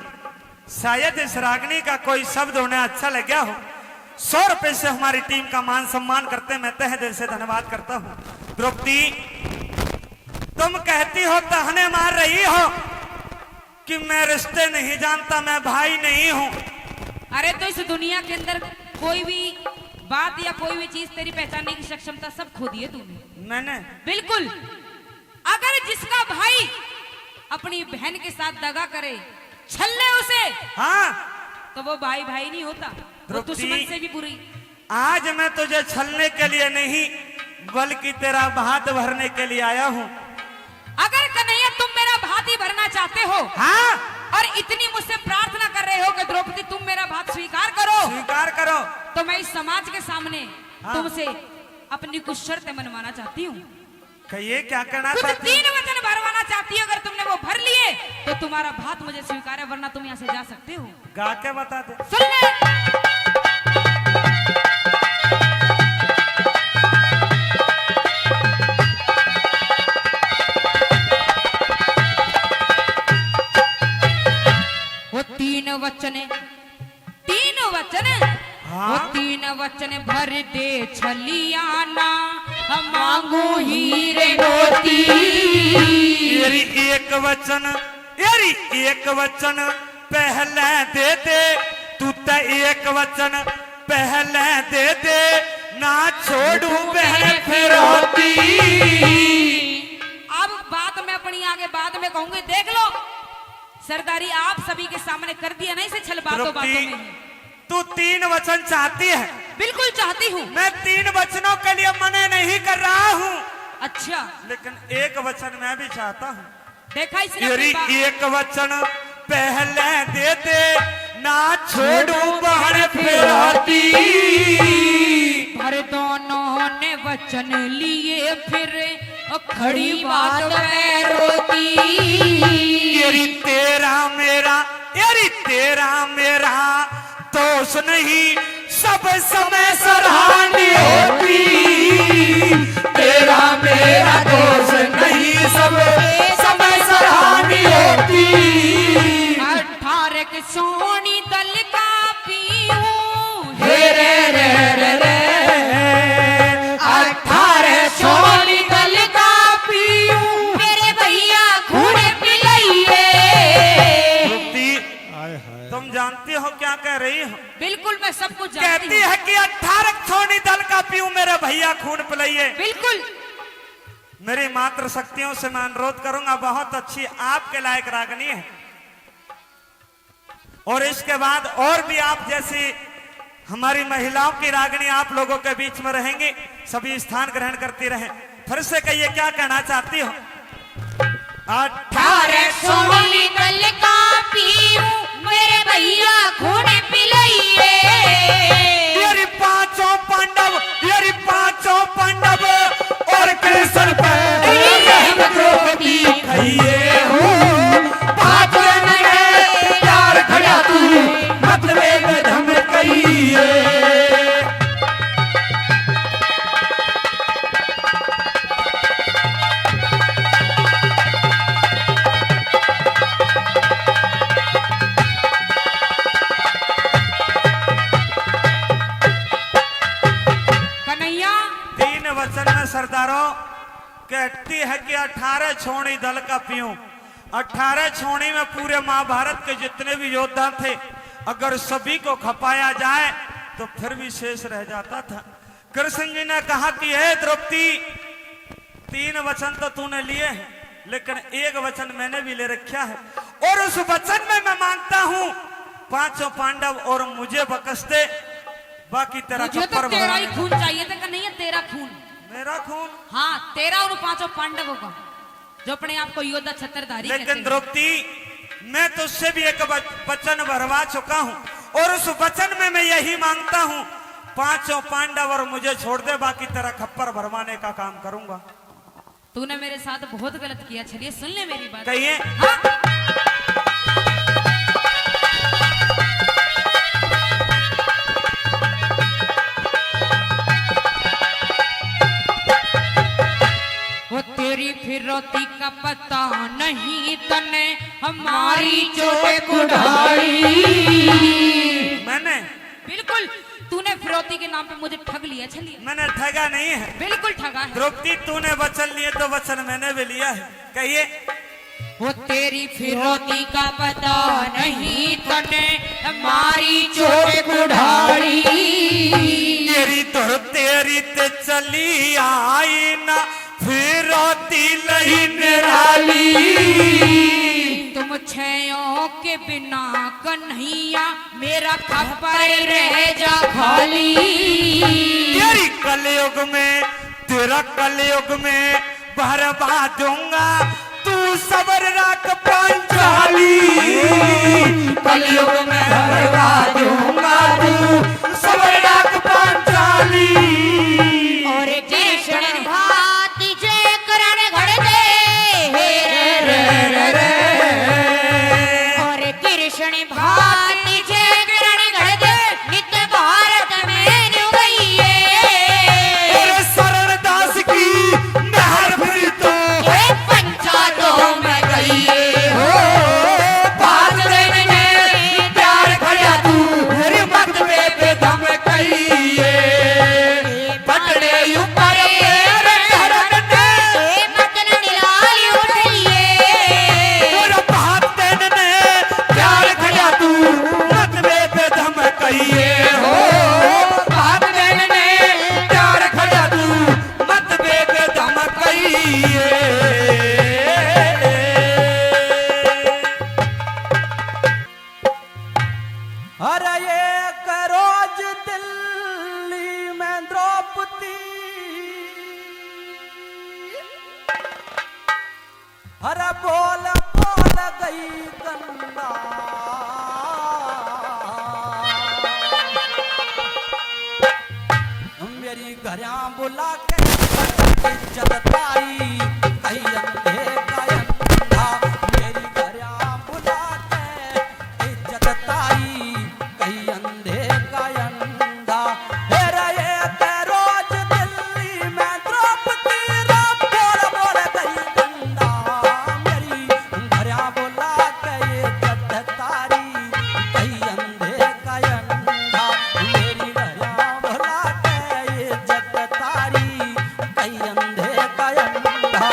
शायद इस रागनी का कोई शब्द उन्हें अच्छा लग गया हो। 100 रुपए से हमारी टीम का मान सम्मान करते मैं तहे दिल से धन्यवाद करता हूँ। द्रौपदी, तुम कहती हो, ताहने मार रही हो कि मैं रिश्ते नहीं जानता, मैं भाई नहीं हूँ। अरे तो इस दुनिया के अंदर कोई भी बात या कोई भी चीज तेरी पहचानने की सक्षमता सब खो दी है तूने। मैंने बिल्कुल। अगर जिसका भाई अपनी बहन के साथ दगा करे, छल्ले उसे, हाँ तो वो भाई भाई नहीं होता, वो द्रौपदी, दुश्मन से भी बुरी। आज मैं तुझे छलने के लिए नहीं बल्कि तेरा भात भरने के लिए आया हूँ। अगर कन्हैया तुम मेरा भात ही भरना चाहते हो, हाँ और इतनी मुझसे प्रार्थना कर रहे हो कि द्रौपदी तुम मेरा भात स्वीकार करो, स्वीकार करो। तो मैं इस समाज के सामने हाँ। तुमसे अपनी कुछ शर्तें मनवाना चाहती हूँ। कहिए क्या कहना कुछ चाहती 3 वचन भरवाना चाहती हो। अगर तुमने वो भर लिए तो तुम्हारा भात मुझे स्वीकार है, वरना तुम यहाँ से जा सकते हो। गा के बता दे। सुन ले। वो 3 वचन हाँ? वो 3 वचन भर दे छलियाना, हम मांगू हीरे मोती। तेरी एक वचन पहले दे दे, तू तो एक वचन पहले दे दे, ना छोड़ू बहन फिरौती। अब बात मैं अपनी आगे बाद में कहूंगी, देख लो सरदारी आप सभी के सामने कर दिया ना इसे छल बातों बातों में ही। तू 3 वचन चाहती है? बिल्कुल चाहती हूँ। मैं 3 वचनों के लिए मना नहीं कर रहा हूँ, अच्छा लेकिन एक वचन मैं भी चाहता हूँ। देखा इसने तेरी अपनी बात- एक वचन पहले दे दे, ना छोड़ू बहन फिरौती। पर दोनों ने वचन लिए फिर खड़ी बात में रोती। तेरी तेरा मेरा दोष नहीं, सब समय सराहनी होती। तेरा मेरा दोष नहीं, सब समय सराहनी होती। 18 के सोनी दल का पीऊ, हो। बिल्कुल मैं सब कुछ जानती कहती हूँ। है कि 18 छोड़ी दल का पीऊं मेरे भैया खून पिलाइए। बिल्कुल मेरी मात्र शक्तियों से मैं अनुरोध करूंगा, बहुत अच्छी आपके लायक रागनी है। और इसके बाद और भी आप जैसी हमारी महिलाओं की रागनी आप लोगों के बीच में रहेंगी, सभी स्थान ग्रहण करती रहें। फिर से कहिए क्या कहना चाहती हो। 18 सोनी दल का पीऊं मेरे भैया खून पिलाइए। ये पांचों पांडव, ये पांचों पांडव और कृष्ण पे द्रौपदी खाइए हो। पांचों में प्यार खड़ा तू मतलब धमकाइए। कन्हैया तीन वचन में सरदारों कहती है कि 18 छोड़ी दल का पीऊं। 18 छोड़ी में पूरे महाभारत के जितने भी योद्धा थे, अगर सभी को खपाया जाए तो फिर भी शेष रह जाता था। कृष्ण जी ने कहा कि हे द्रौपदी, 3 वचन तो तूने लिए हैं, लेकिन एक वचन मैंने भी ले रखा है, और उस वचन में मैं मांगता हूं पांचों पांडव और मुझे बकस दे, बाकी तेरा मुझे तो कप्पर तेरा ही भरा। खून चाहिए था। कन्हैया तेरा खून, मेरा खून? हाँ तेरा और 5 पांडवों का जो अपने आप को योद्धा छत्रधारी कहते लेकिन हैं। द्रौपदी, मैं तुझसे भी एक वचन भरवा चुका हूं, और उस वचन में मैं यही मांगता हूं, पांचों पांडव और मुझे छोड़ दे, बाकी तेरा खप्पर भरवाने का काम करूंगा। तूने मेरे साथ बहुत गलत किया। चलिए सुन ले मेरी बात। कहिए। हाँ? वो तेरी फिरौती का पता नहीं तने हमारी चोट कुढ़ाई। मैंने बिल्कुल तूने फिरौती के नाम पे मुझे ठग लिया। चलिए मैंने ठगा नहीं है बिल्कुल ठगा है। द्रौपदी, तूने वचन लिए तो वचन मैंने भी लिया है। कहिए। वो तेरी फिरौती का पता नहीं तने हमारी चोट कुढ़ाई। तेरी तुर तेरी ते चली आई ना फिरौती लही निराली। तुम छयों के बिना कन्हैया मेरा खप्पर रह जा खाली। तेरी कलयुग में, तेरा कलयुग में भरवा दूंगा, तू सबर रख पांचाली। कलयुग में भरवा दूंगा, तू सबर रख पांचाली। और कृष्ण भाती जय करण घड़ दे और कृष्ण भाती जय करण घड़ दे नित भारत में नुगइए। तेरे शरण दास की मेहर फिर तो पंचायतों में गई हो। बात देने प्यार खड़ा तू मेरे मत पे दम कहिए। पटने ऊपर तेरे धरन ने मदन निराली उठिए। तेरा बात देने प्यार खड़ा तू मत पे दम कहिए हो। बात देने प्यार खड़ा तू मत पे दम कहिए। अरे एक रोज दिल्ली में द्रौपदी, अरे बोल बोल गई गंगा। मेरी घरिया बुला के इज्जत ताई कहीं अंधे का अंधा। मेरी घरिया बुला के इज्जत ताई कहीं अंधे का अंधा। मेरा एक रोज दिल्ली में द्रौपदी राम बोल बोल गई गंगा। मेरी घरिया बुला के इज्जत तारी कहीं अंधे का अंधा। मेरी घरिया बुला के इज्जत तारी कहीं अंधे का अंधा।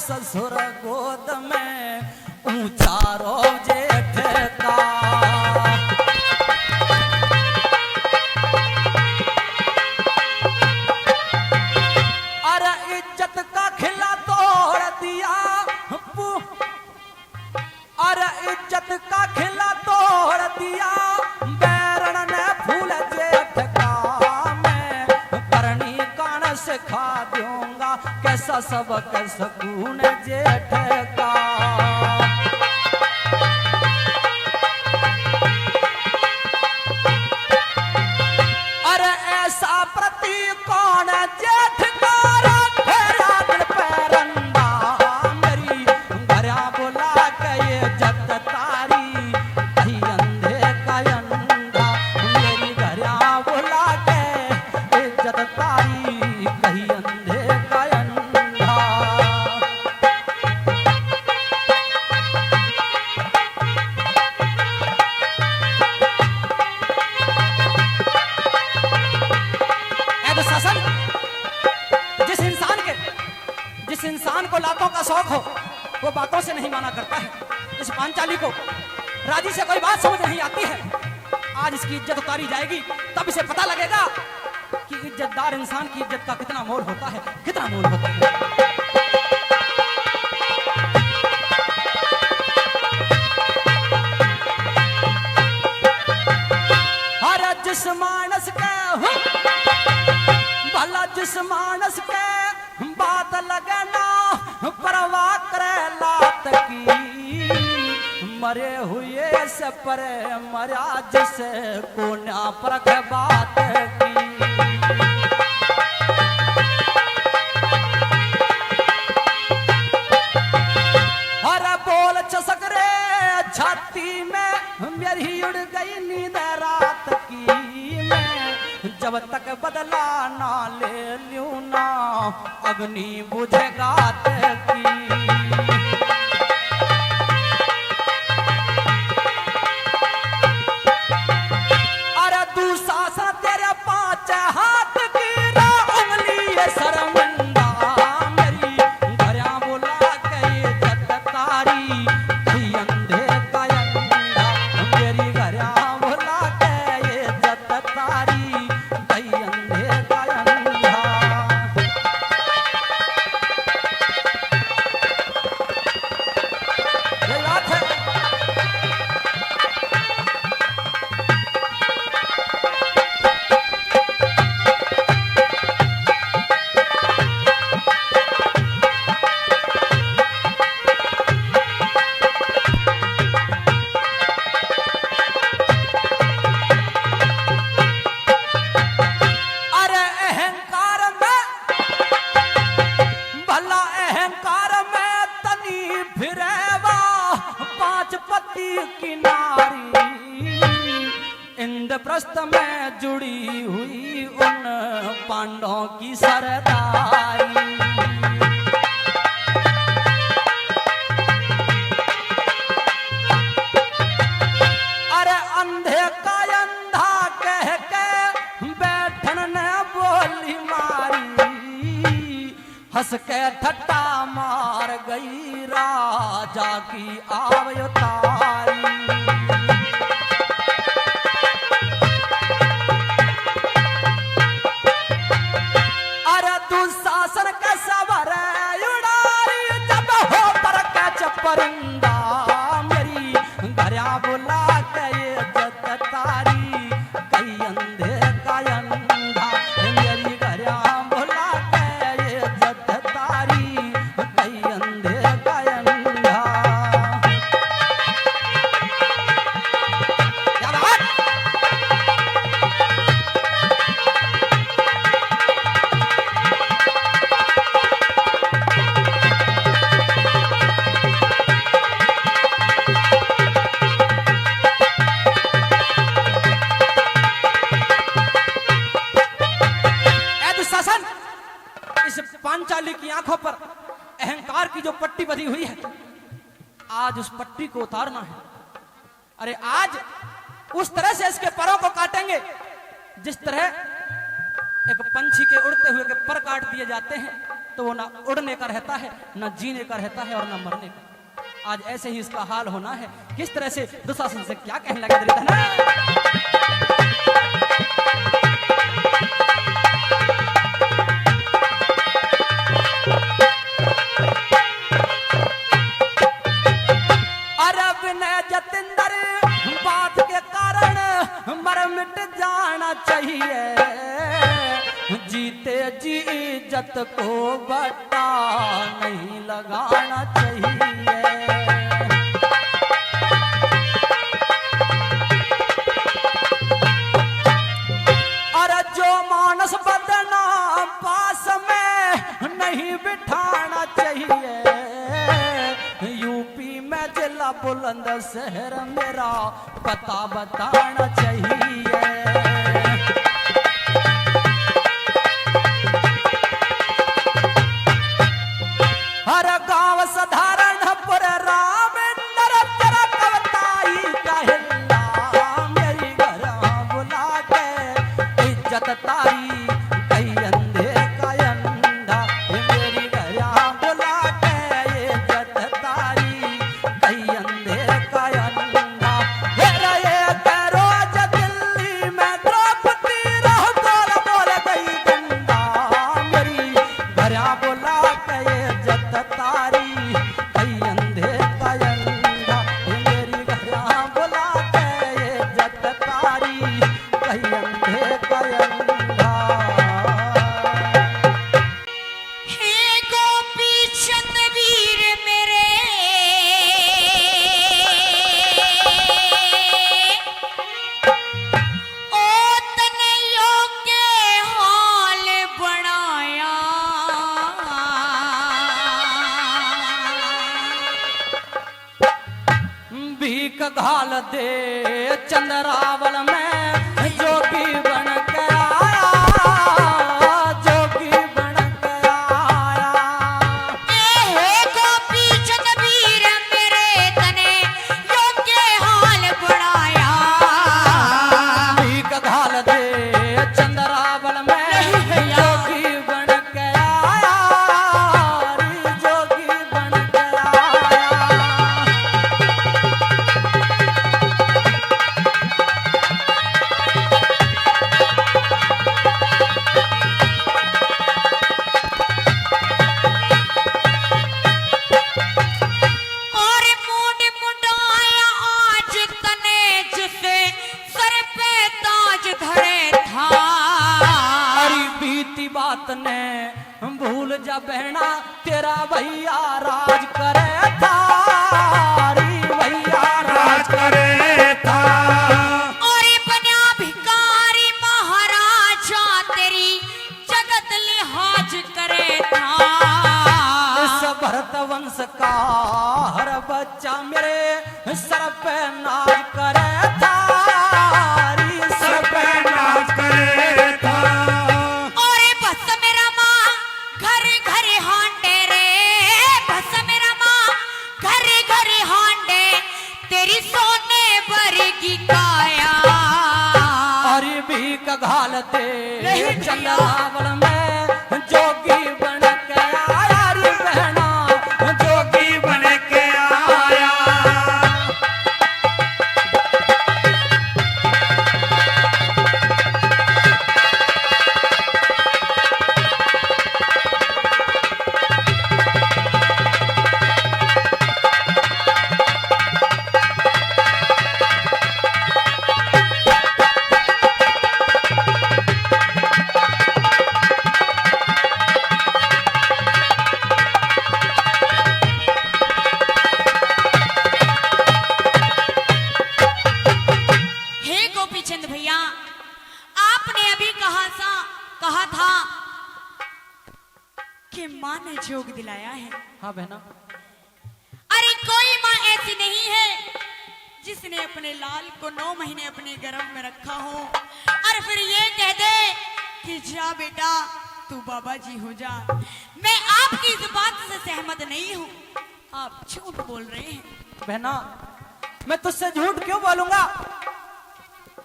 ससुर गोद में ऊंचा रो जेठ का। अरे इज्जत का खिला तोड़ दिया, अरे इज्जत का खिला तोड़ दिया, बैरन ने फूल जेठ का। मैं करनी कान सिखा दूंगा, कैसा सबक सकून जेठ का। अरे ऐसा प्रति कौन जेठ का, फेरा दिल पे रंदा। मेरी घरिया बुला के ये जत तारी, कहीं अंधे का अंधा। मेरी घरिया बुला के ये जत तारी, कहीं अंधे का अंधा। शासन जिस इंसान को लातों का शौक हो, वो बातों से नहीं माना करता है। इस पांचाली को राजी से कोई बात समझ नहीं आती है। आज इसकी इज्जत उतारी जाएगी, तब इसे पता लगेगा कि इज्जतदार इंसान की इज्जत का कितना मोल होता है, कितना मोल होता है। हर जिस मानस के भला, जिस मानस के बात लगना, परवाह करे लात की। मरे हुए से परे मरा, जिसे कोना परख बात की। हर बोल चसक रे छाती में, मेरी उड़ गई नींद रात की। मैं जब तक बदला ना ले लूं ना, अग्नि बुझे गात की। अरे तू सासा तेरे 5 हाथ की, रा उंगली ये शर्मिंदा। मेरी घरिया बुला के ये जत तारी, कहीं अंधे का अंधा। मेरी घरिया बुला के ये जत तारी, कहीं अंधे का अंधा। ये बात है। अरे अहंकार में, भला अहंकार में तनी फिरेवा, 5 पति की नारी। इंद्रप्रस्थ में जुड़ी हुई उन पांडवों की सरदारी। अरे अंधे का अंधा कह के बैठन ने बोली मारी, हंस के ठट्टा मार गई राजा की आवतारी। अरे तू शासन के सवर उड़ारी, जब हो पर के चपरिंदा। मेरी घरिया बुला के ये जत तारी, कहीं अंधे का अंधा। मेरी घरिया बुला के ये जत तारी, कहीं अंधे का अंधा। क्या बात। पांचाली की आंखों पर अहंकार की जो पट्टी बंधी हुई है, आज उस पट्टी को उतारना है। अरे आज उस तरह से इसके परों को काटेंगे जिस तरह एक पंछी के उड़ते हुए के पर काट दिए जाते हैं, तो वो ना उड़ने का रहता है, ना जीने का रहता है और ना मरने का। आज ऐसे ही इसका हाल होना है। किस तरह से दुशासन से क्या कहने लगा दुर्योधन। अरब ने जतिंदर बात के कारण मर मिट जाना चाहिए, जीते जी इज्जत को बट्टा नहीं लगाना चाहिए। अरे जो मानस बदना पास में नहीं बिठाना चाहिए, यूपी में जिला बुलंद शहर मेरा पता बताना चाहिए। हर गांव साधारण पुर राम तेरा कवताई का हिल्ला, मेरी घर बुला के इज्जत तारी कई अंधे का अंधा, मेरी घर बुला के इज्जत तारी कई अंधे का अंधा। मेरा ये रोज दिल्ली में द्रौपदी रह बोल बोल गई गंगा, मेरी घर बुला के इज्जत तारी कई अंधे का अंधा, मेरी घर बुला के इज्जत तारी कई अंधे का अंधा। हे गोपी चंद वीर मेरे, ओ तने योग्य हाल बनाया, भीख घाल दे चंद्रावल में जोगी बन के आया, जोगी बन के आया। हे गोपी चंद वीर मेरे, तने योग्य हाल बनाया। भीख घाल दे चंद्रावल में जोगी बन के आया, रे जोगी बन के आया। और मुंड मुंडाया आज तने, जिसे सर पे ताज धरे था। अरे बीती बात ने भूल जा बहना, तेरा भैया राज करे था, अरे भैया राज करे था। और बन्या भिखारी महाराजा, तेरी जगत लिहाज करे था। इस भरत वंश का हर बच्चा मेरे सर पे नाज करे था, अरे सर पे नाच करे था। और बस मेरा माँ घर घर हांडे रे, बस मेरा माँ घर घर हांडे, तेरी सोने वर्गी काया। अरे भीख घाल दे चंद्रावल में जोगी बन के आया, रे बहना जोगी बन के आया। हे गोपीचंद भैया, आपने अभी कहा था कि माँ ने जोग दिलाया है। हाँ बहना, अरे कोई माँ ऐसी नहीं है जिसने अपने लाल को 9 महीने अपने गर्भ में रखा हो और फिर ये कह दे कि जा बेटा तू बाबा जी हो जा। मैं आपकी इस बात से सहमत नहीं हूँ, आप झूठ बोल रहे हैं। बहना मैं तुझसे झूठ क्यों बोलूंगा?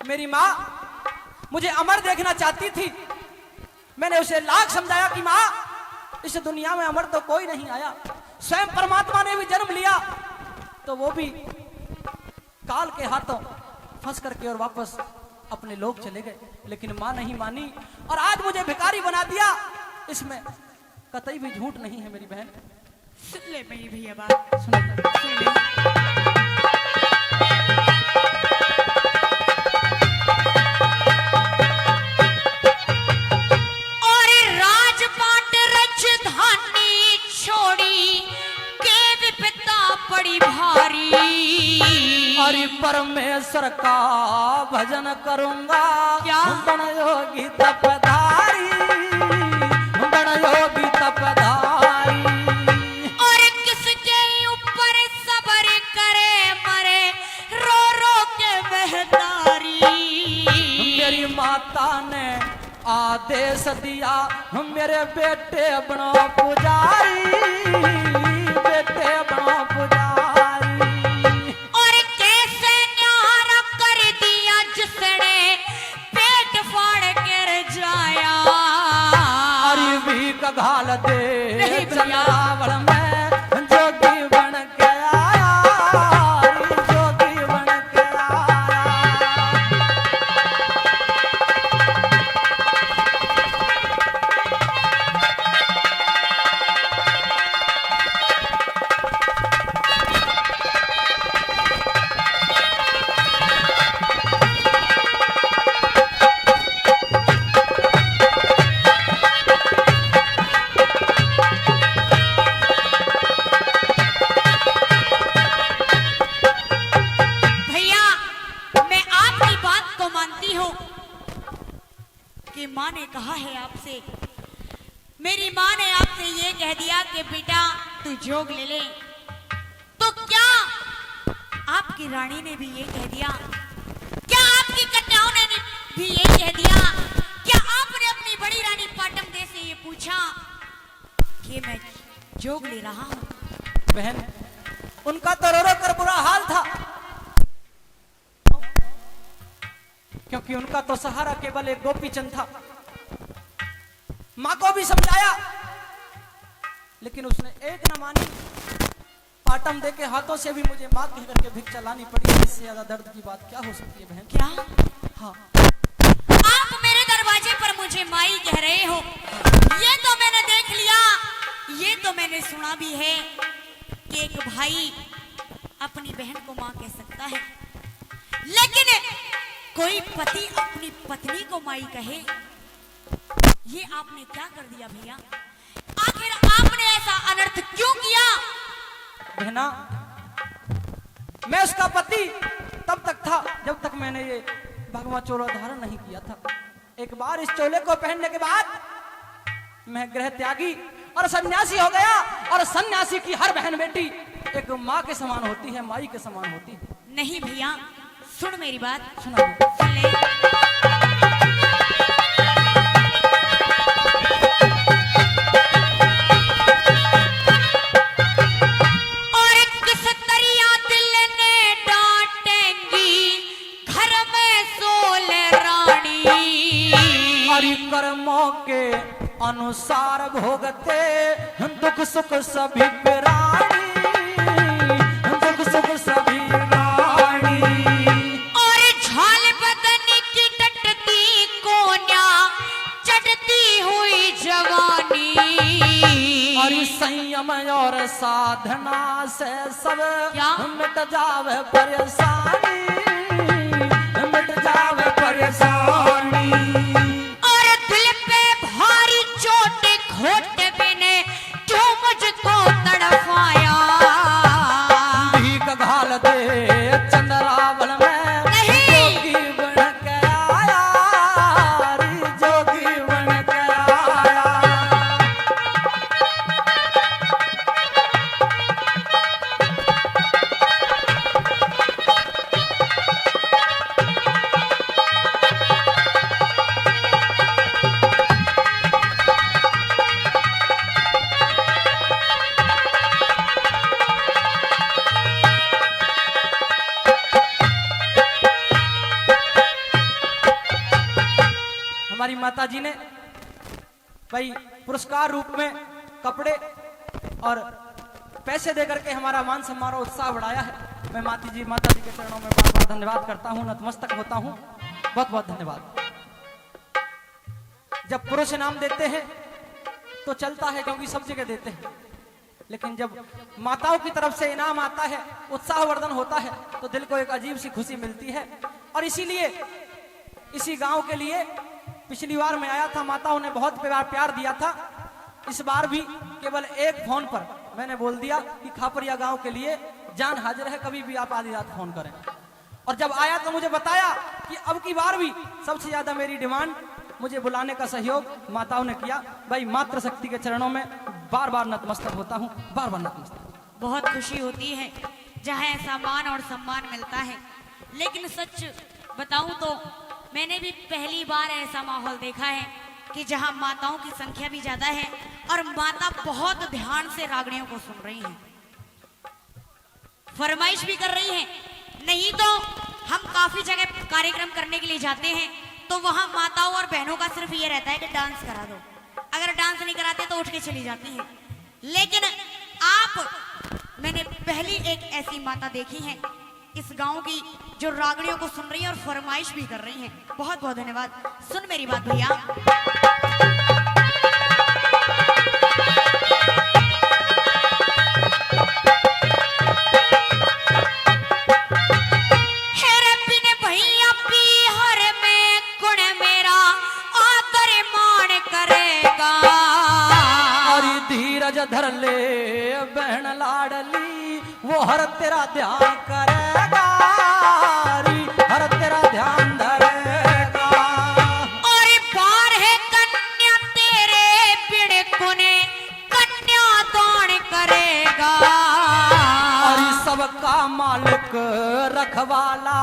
मेरी माँ मुझे अमर देखना चाहती थी। मैंने उसे लाख समझाया कि माँ इस दुनिया में अमर तो कोई नहीं आया। स्वयं परमात्मा ने भी जन्म लिया तो वो भी काल के हाथों फंस करके और वापस अपने लोग चले गए। लेकिन मां नहीं मानी और आज मुझे भिखारी बना दिया। इसमें कतई भी झूठ नहीं है मेरी बहन। सुन ले मेरी भैया बात, सुनो सुन ले। और राजपाट राजधानी छोड़ी के विपदा पड़ी भारी। हरि परमेश्वर का भजन करूंगा क्या? बन योगी तपधारी, बन योगी तपधारी। और किसके ऊपर सबर करे मरे रो रो के महतारी। मेरी माता ने आदेश दिया मेरे बेटे बनो पुजारी, बेटे बनो पुजारी। और कैसे न्यारा कर दिया जिसने पेट फाड़ कर जाया। हरि भी कघाल दे नहीं भैया। चंद्रावल में जोगी बन के आया, हरि जोगी बन के आया। भैया मैं आपकी बात को मानती हूँ कि माँ ने कहा है आपसे, मेरी माँ ने आपसे ये कह दिया कि बेटा तू जोग ले ले। तो क्या आपकी रानी ने भी ये कह दिया, क्या आपकी कन्याओं ने भी ये कह दिया, क्या आपने अपनी बड़ी रानी पाटम दे से ये पूछा कि मैं जोग ले रहा हूँ? बहन उनका तो रो रो कर बुरा हाल था, क्योंकि उनका तो सहारा केवल एक गोपीचंद था। मां को भी समझाया लेकिन उसने एक न मानी। पाटम दे के हाथों से भी मुझे मां कह करके भिक्षा लानी पड़ी। इससे ज्यादा दर्द की बात क्या हो सकती है बहन? क्या हाँ, आप मेरे दरवाजे पर मुझे माई कह रहे हो? ये तो मैंने देख लिया, ये तो मैंने सुना भी है कि एक भाई अपनी बहन को मां कह सकता है, लेकिन कोई पति अपनी पत्नी को माई कहे, ये आपने क्या कर दिया भैया? आखिर आपने ऐसा अनर्थ क्यों किया? बहना मैं उसका पति तब तक था जब तक मैंने ये भगवा चोला धारण नहीं किया था। एक बार इस चोले को पहनने के बाद मैं गृह त्यागी और सन्यासी हो गया। और सन्यासी की हर बहन बेटी एक माँ के समान होती है, माई के समान होती है। नहीं भैया सुन मेरी बात, सुना दो। सुन ले। और किस तरिया दिल ने डांटेंगी घर में सोले रानी। हरि कर्मों के अनुसार भोगते दुख सुख सभी प्राणी, दुख सुख सभी प्राणी। और झाल बदन की टटती कोन्या चटती हुई जवानी। हरि संयम और साधना से सब क्या? मिट जावे परेशानी, मिट जावे परेशानी। और दिल पे भारी चोट खोट बिने क्यों मुझको तड़पाया। भीख घाल दे चंद्रावल में नहीं। जोगी बन के आया, हरि जोगी बन के आया। हमारी माता जी ने भाई पुरस्कार रूप में कपड़े और पैसे देकर के हमारा मान सम्मान और उत्साह बढ़ाया है। मैं माता जी के चरणों में बार बार धन्यवाद करता हूँ, नतमस्तक होता हूँ। बहुत बहुत धन्यवाद। जब पुरुष इनाम देते हैं तो चलता है, क्योंकि सब जगह देते हैं, लेकिन जब माताओं की तरफ से इनाम आता है, उत्साहवर्धन होता है, तो दिल को एक अजीब सी खुशी मिलती है। और इसीलिए इसी गांव के लिए पिछली बार मैं आया था, माताओं ने बहुत प्यार दिया था। इस बार भी केवल एक फोन पर मैंने बोल दिया कि खापरिया गांव के लिए जान हाजिर है, कभी भी आप आधी रात फोन करें। और जब आया तो मुझे बताया कि अब की बार भी सबसे ज्यादा मेरी डिमांड, मुझे बुलाने का सहयोग माताओं ने किया। भाई मातृ शक्ति के चरणों में बार बार नतमस्तक होता हूँ, बार बार नतमस्तक। बहुत खुशी होती है जहाँ ऐसा मान और सम्मान मिलता है। लेकिन सच बताऊं तो मैंने भी पहली बार ऐसा माहौल देखा है कि जहाँ माताओं की संख्या भी ज्यादा है और माता बहुत ध्यान से रागड़ियों को सुन रही हैं, फरमाइश भी कर रही हैं। नहीं तो हम काफी जगह कार्यक्रम करने के लिए जाते हैं तो वहां माताओं और बहनों का सिर्फ ये रहता है कि डांस करा दो, अगर डांस नहीं कराते तो उठ के चली जाती हैं। लेकिन मैंने पहली एक ऐसी माता देखी है इस गांव की जो रागड़ियों को सुन रही है और फरमाइश भी कर रही हैं। बहुत बहुत धन्यवाद। सुन मेरी बात भैया, धर ले बहन लाडली, वो हर तेरा ध्यान करेगा, हर तेरा ध्यान धरेगा। और बार है कन्या तेरे बिड़कुने, कन्या दान करेगा। और सबका मालिक रखवाला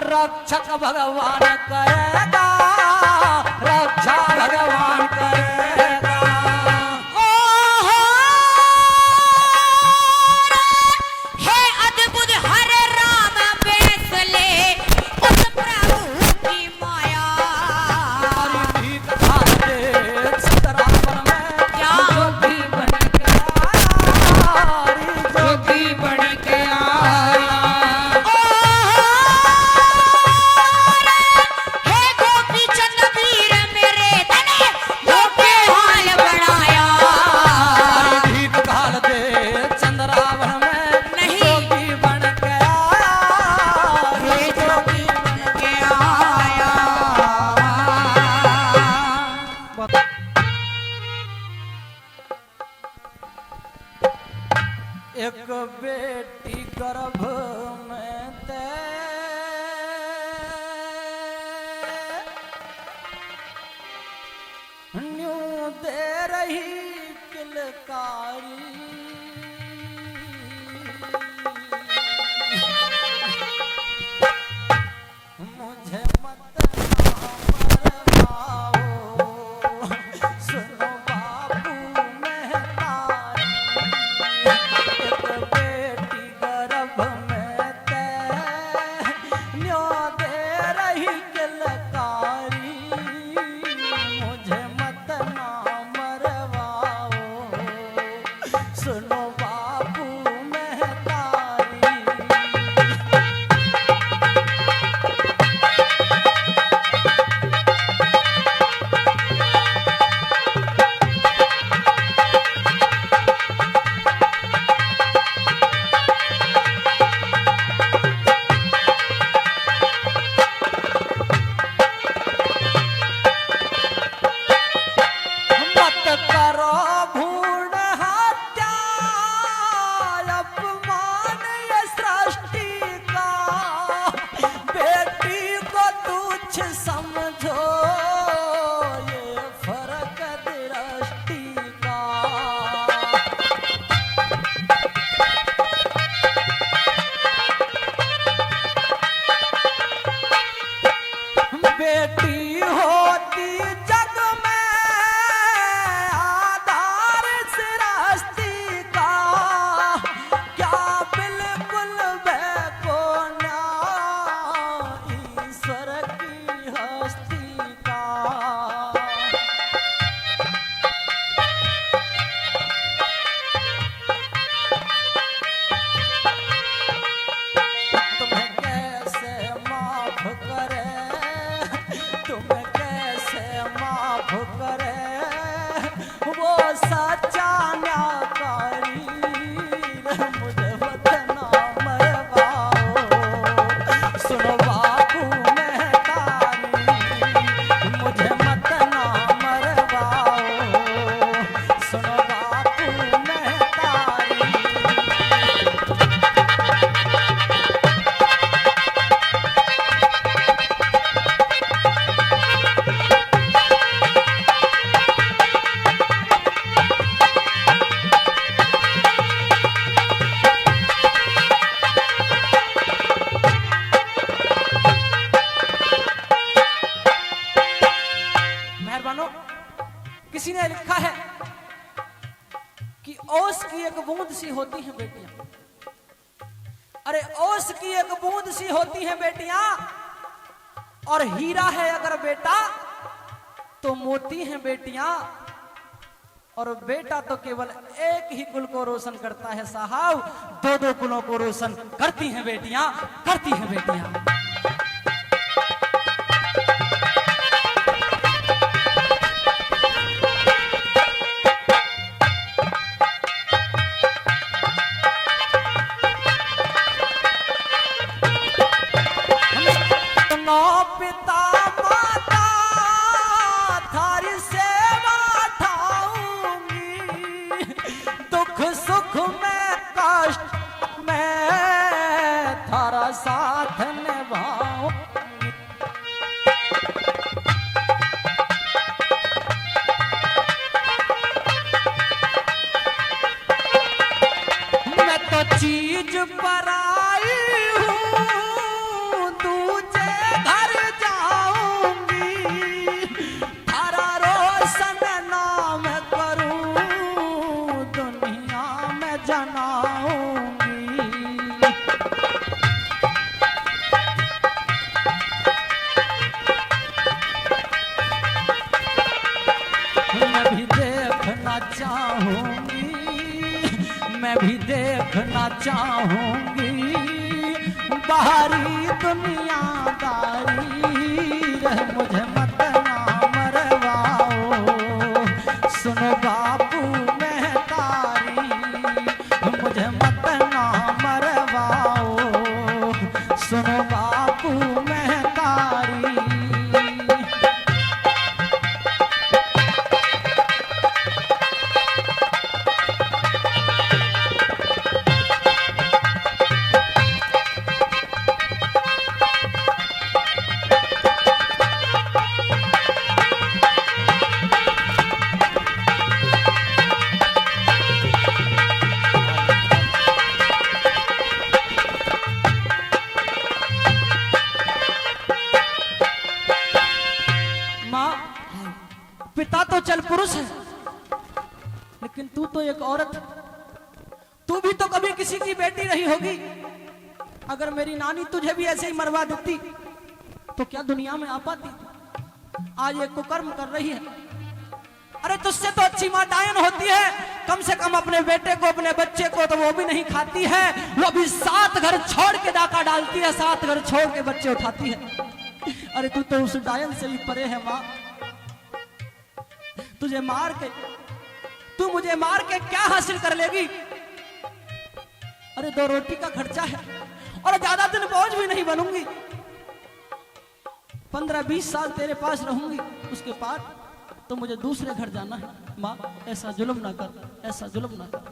रक्षक भगवान करेगा, रक्षा भगवान करेगा। एक बेटी गर्भ में ते न्यू दे रही किलकारी, मुझे मत मरवाओ, सुनो बाबू मेहतारी। एक बेटी गर्भ में ते न्यो दे रही किलकारी, मुझे मत ना मरवाओ, सुनो करे वो सच्चा न्याकारी मुझे मत ना मरवाओ सुनो बापू महतारी मुझे मत ना मरवाओ सुनो बापू महतारी मेहरबानो किसी ने लिखा है कि ओस की एक बूंद सी होती है बेटियां। अरे ओस की एक बूंद सी होती है बेटियां और हीरा है अगर बेटा तो मोती है बेटियां और बेटा तो केवल एक ही कुल को रोशन करता है साहब दो दो कुलों को रोशन करती हैं बेटियां करती हैं बेटियां। नौ पिता माता थारी सेवा ठाऊंगी दुख सुख में कष्ट में थारा साथ निभाऊंगी। मैं तो चीज पर आई हूँ दूजे घर जाऊंगी थारा रोशन नाम करूं दुनिया में जनाऊंगी। मैं भी देखना चाहूंगी मैं भी देखना चाहूंगी बाहरी दुनियादारी मुझे मत ना मरवाओ सुनो बापू महतारी मुझे मत ना मरवाओ सुनो बापू महतारी। पिता तो चल पुरुष है लेकिन तू तो एक औरत तू भी तो कभी किसी की बेटी रही होगी। अगर मेरी नानी तुझे भी ऐसे ही मरवा देती तो क्या दुनिया में आ पाती। आज एक कुकर्म कर रही है। अरे तुझसे तो अच्छी माँ डायन होती है कम से कम अपने बेटे को अपने बच्चे को तो वो भी नहीं खाती है वो भी 7 घर छोड़ के डाका डालती है 7 घर छोड़ के बच्चे उठाती है। अरे तू तो उस डायन से भी परे है माँ। तुझे मार के तू मुझे मार के क्या हासिल कर लेगी। अरे 2 रोटी का खर्चा है और ज्यादा दिन बोझ भी नहीं बनूंगी। 15-20 साल तेरे पास रहूंगी उसके बाद तो मुझे दूसरे घर जाना है। माँ ऐसा जुल्म ना कर ऐसा जुल्म ना कर।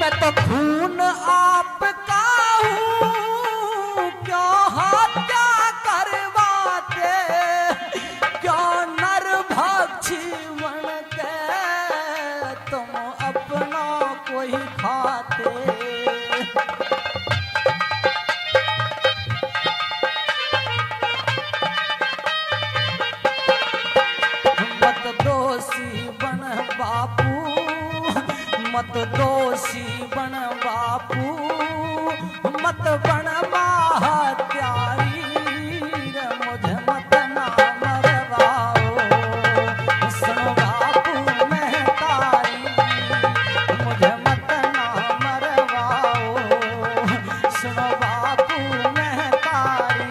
मैं तो खून आपका हूँ क्यों हत्या करवाते क्यों नर भक्षी बन के तुम अपनों को वही खाते। मत दोषी बन बापू, मत दोषी बन बापू, मत बन महात्यारी, मुझे मत ना मरवाओ, सुनो बापू मैं तारी, मुझे मत ना मरवाओ, सुनो बापू मैं तारी।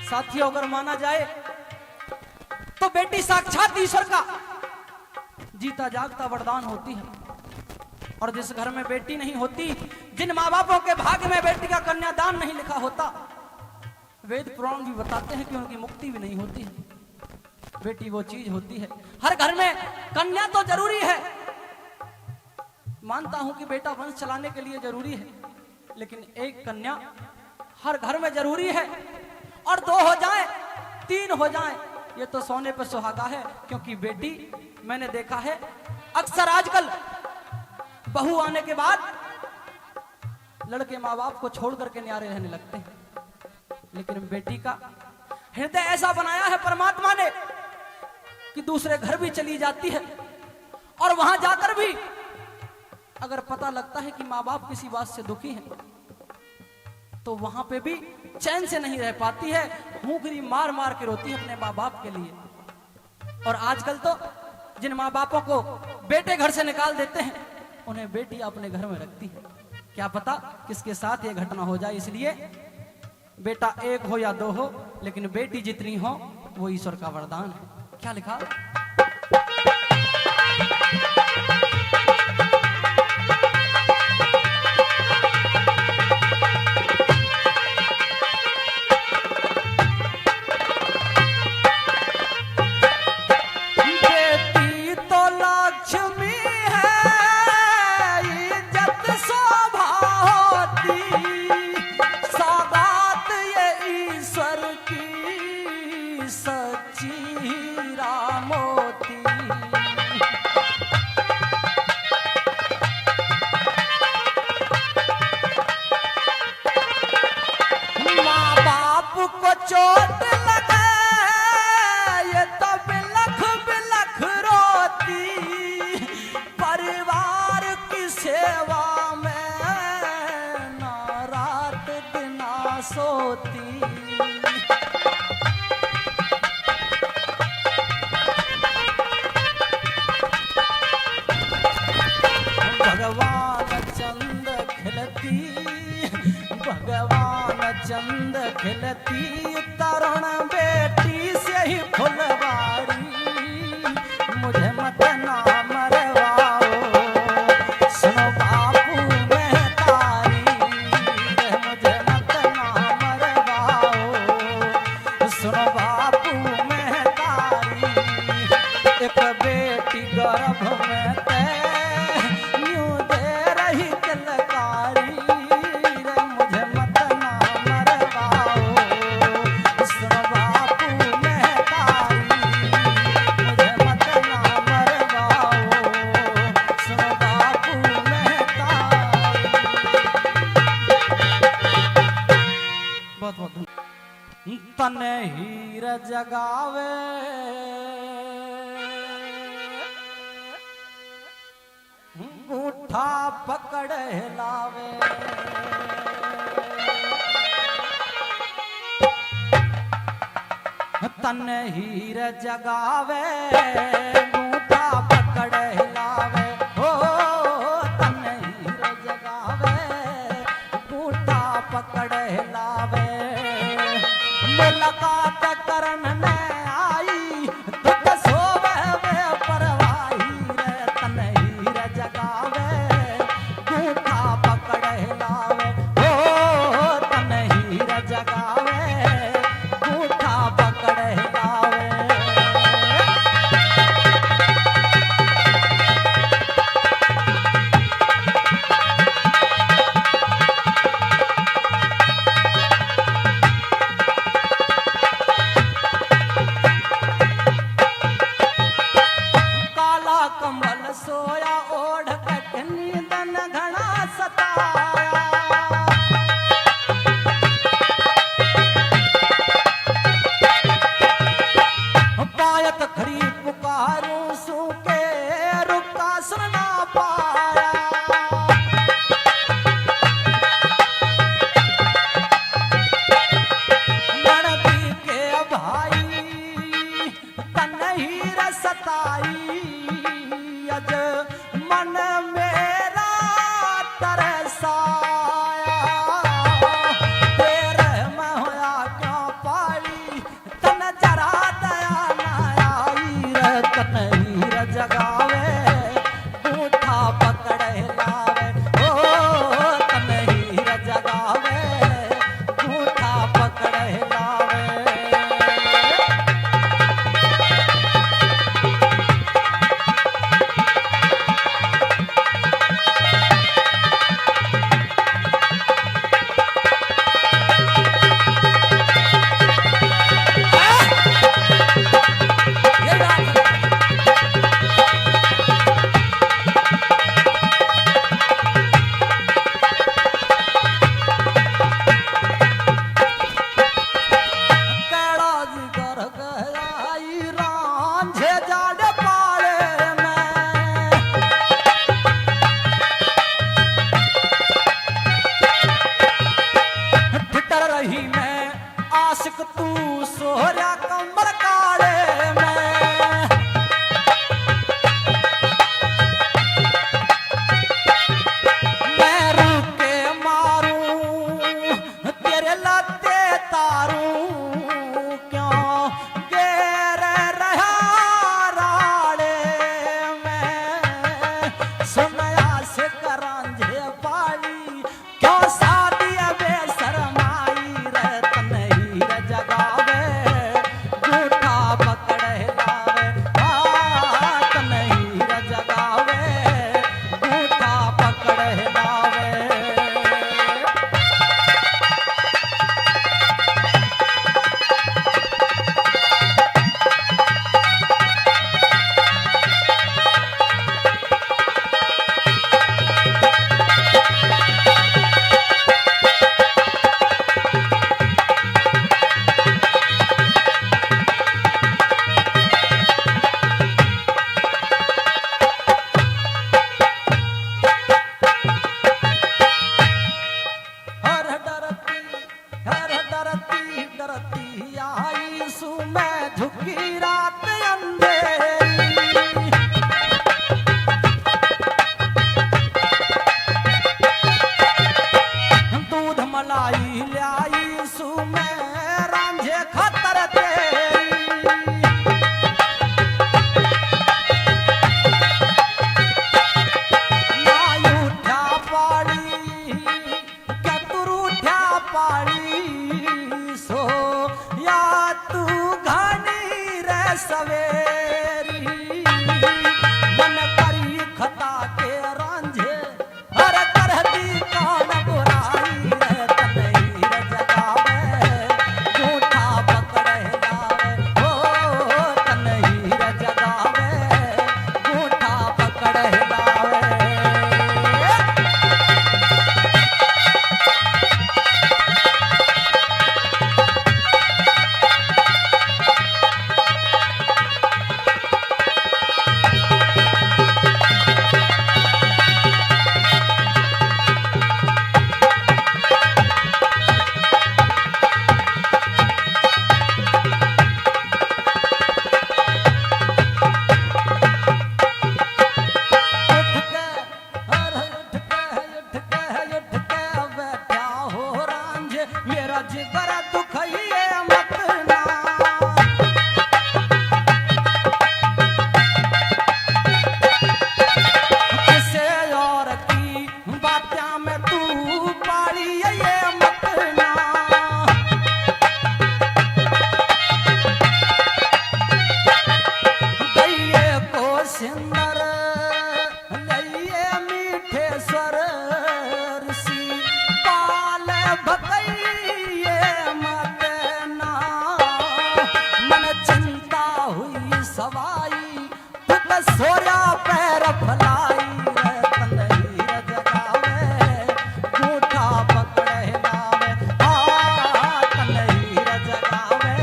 साथियों, अगर माना जाए तो बेटी साक्षात ईश्वर का जीता जागता वरदान होती है। और जिस घर में बेटी नहीं होती, जिन माँ बापों के भाग्य में बेटी का कन्यादान नहीं लिखा होता, वेद पुराण भी बताते हैं कि उनकी मुक्ति भी नहीं होती है। बेटी वो चीज होती है, हर घर में कन्या तो जरूरी है। मानता हूं कि बेटा वंश चलाने के लिए जरूरी है, लेकिन एक कन्या हर घर में जरूरी है। और 2 हो जाए, 3 हो जाए, ये तो सोने पर सुहागा है। क्योंकि बेटी, मैंने देखा है अक्सर आजकल बहू आने के बाद लड़के माँ बाप को छोड़ करके न्यारे रहने लगते हैं, लेकिन बेटी का हृदय ऐसा बनाया है परमात्मा ने कि दूसरे घर भी चली जाती है, और वहां जाकर भी अगर पता लगता है कि माँ बाप किसी बात से दुखी हैं, तो वहां पे भी चैन से नहीं रह पाती है, भूखरी मार मार के रोती है अपने माँ बाप के लिए। और आजकल तो जिन माँ बापों को बेटे घर से निकाल देते हैं, उन्हें बेटी अपने घर में रखती है। क्या पता किसके साथ ये घटना हो जाए। इसलिए बेटा 1 हो या 2 हो, लेकिन बेटी जितनी हो वो ईश्वर का वरदान है। क्या लिखा? को चोट लगे ये तो बिलख बिलख रोती, परिवार की सेवा में ना रात दिना सोती। भगवान चंद खिलती, भगवान चंद खिलती, तरुण बेटी से ही फुलवारी, मुझे मत ना मरवाओ, सुनो बापू मैं तारी, मुझे मत ना मरवाओ, सुनो बापू मैं तारी। एक बेटी गर्भ में ते यूं दे रही तिलकारी, मुझे मत ना मरवाओ, सुनो बापू मैं तारी, मुझे मत ना मरवाओ, सुनो बापू मैं तारी। बहुत बहुत तन हीर जगावे, उठा पकड़ हिलावे, तन हीर जगावे, उठा पकड़ हिलावे, हो तन हीर जगावे, उठा पकड़ हिलावे। मुलाकात करन ने आई, दुख सोवे वे परवाही रे, तन हीर जगावे, सिद्धेश्वर ऋषि पाल भकैये मत ना मन चिंता हुई सवाई तुत सोया पैर फलाई रे तलहीर जगावे गूठा पकड़े लावे तलहीर जगावे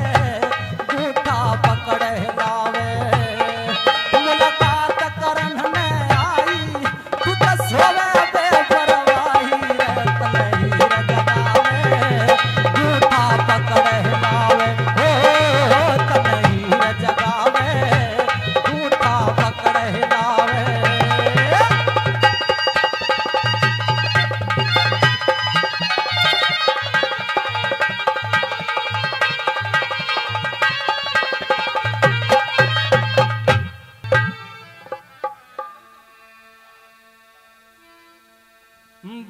गूठा पकड़े लावे मुलाकात करन में आई तुत सोवे बेपरवाही रे तलहीर जगावे गूठा पकड़े लावे तलहीर जगावे गूठा पकड़े लावे।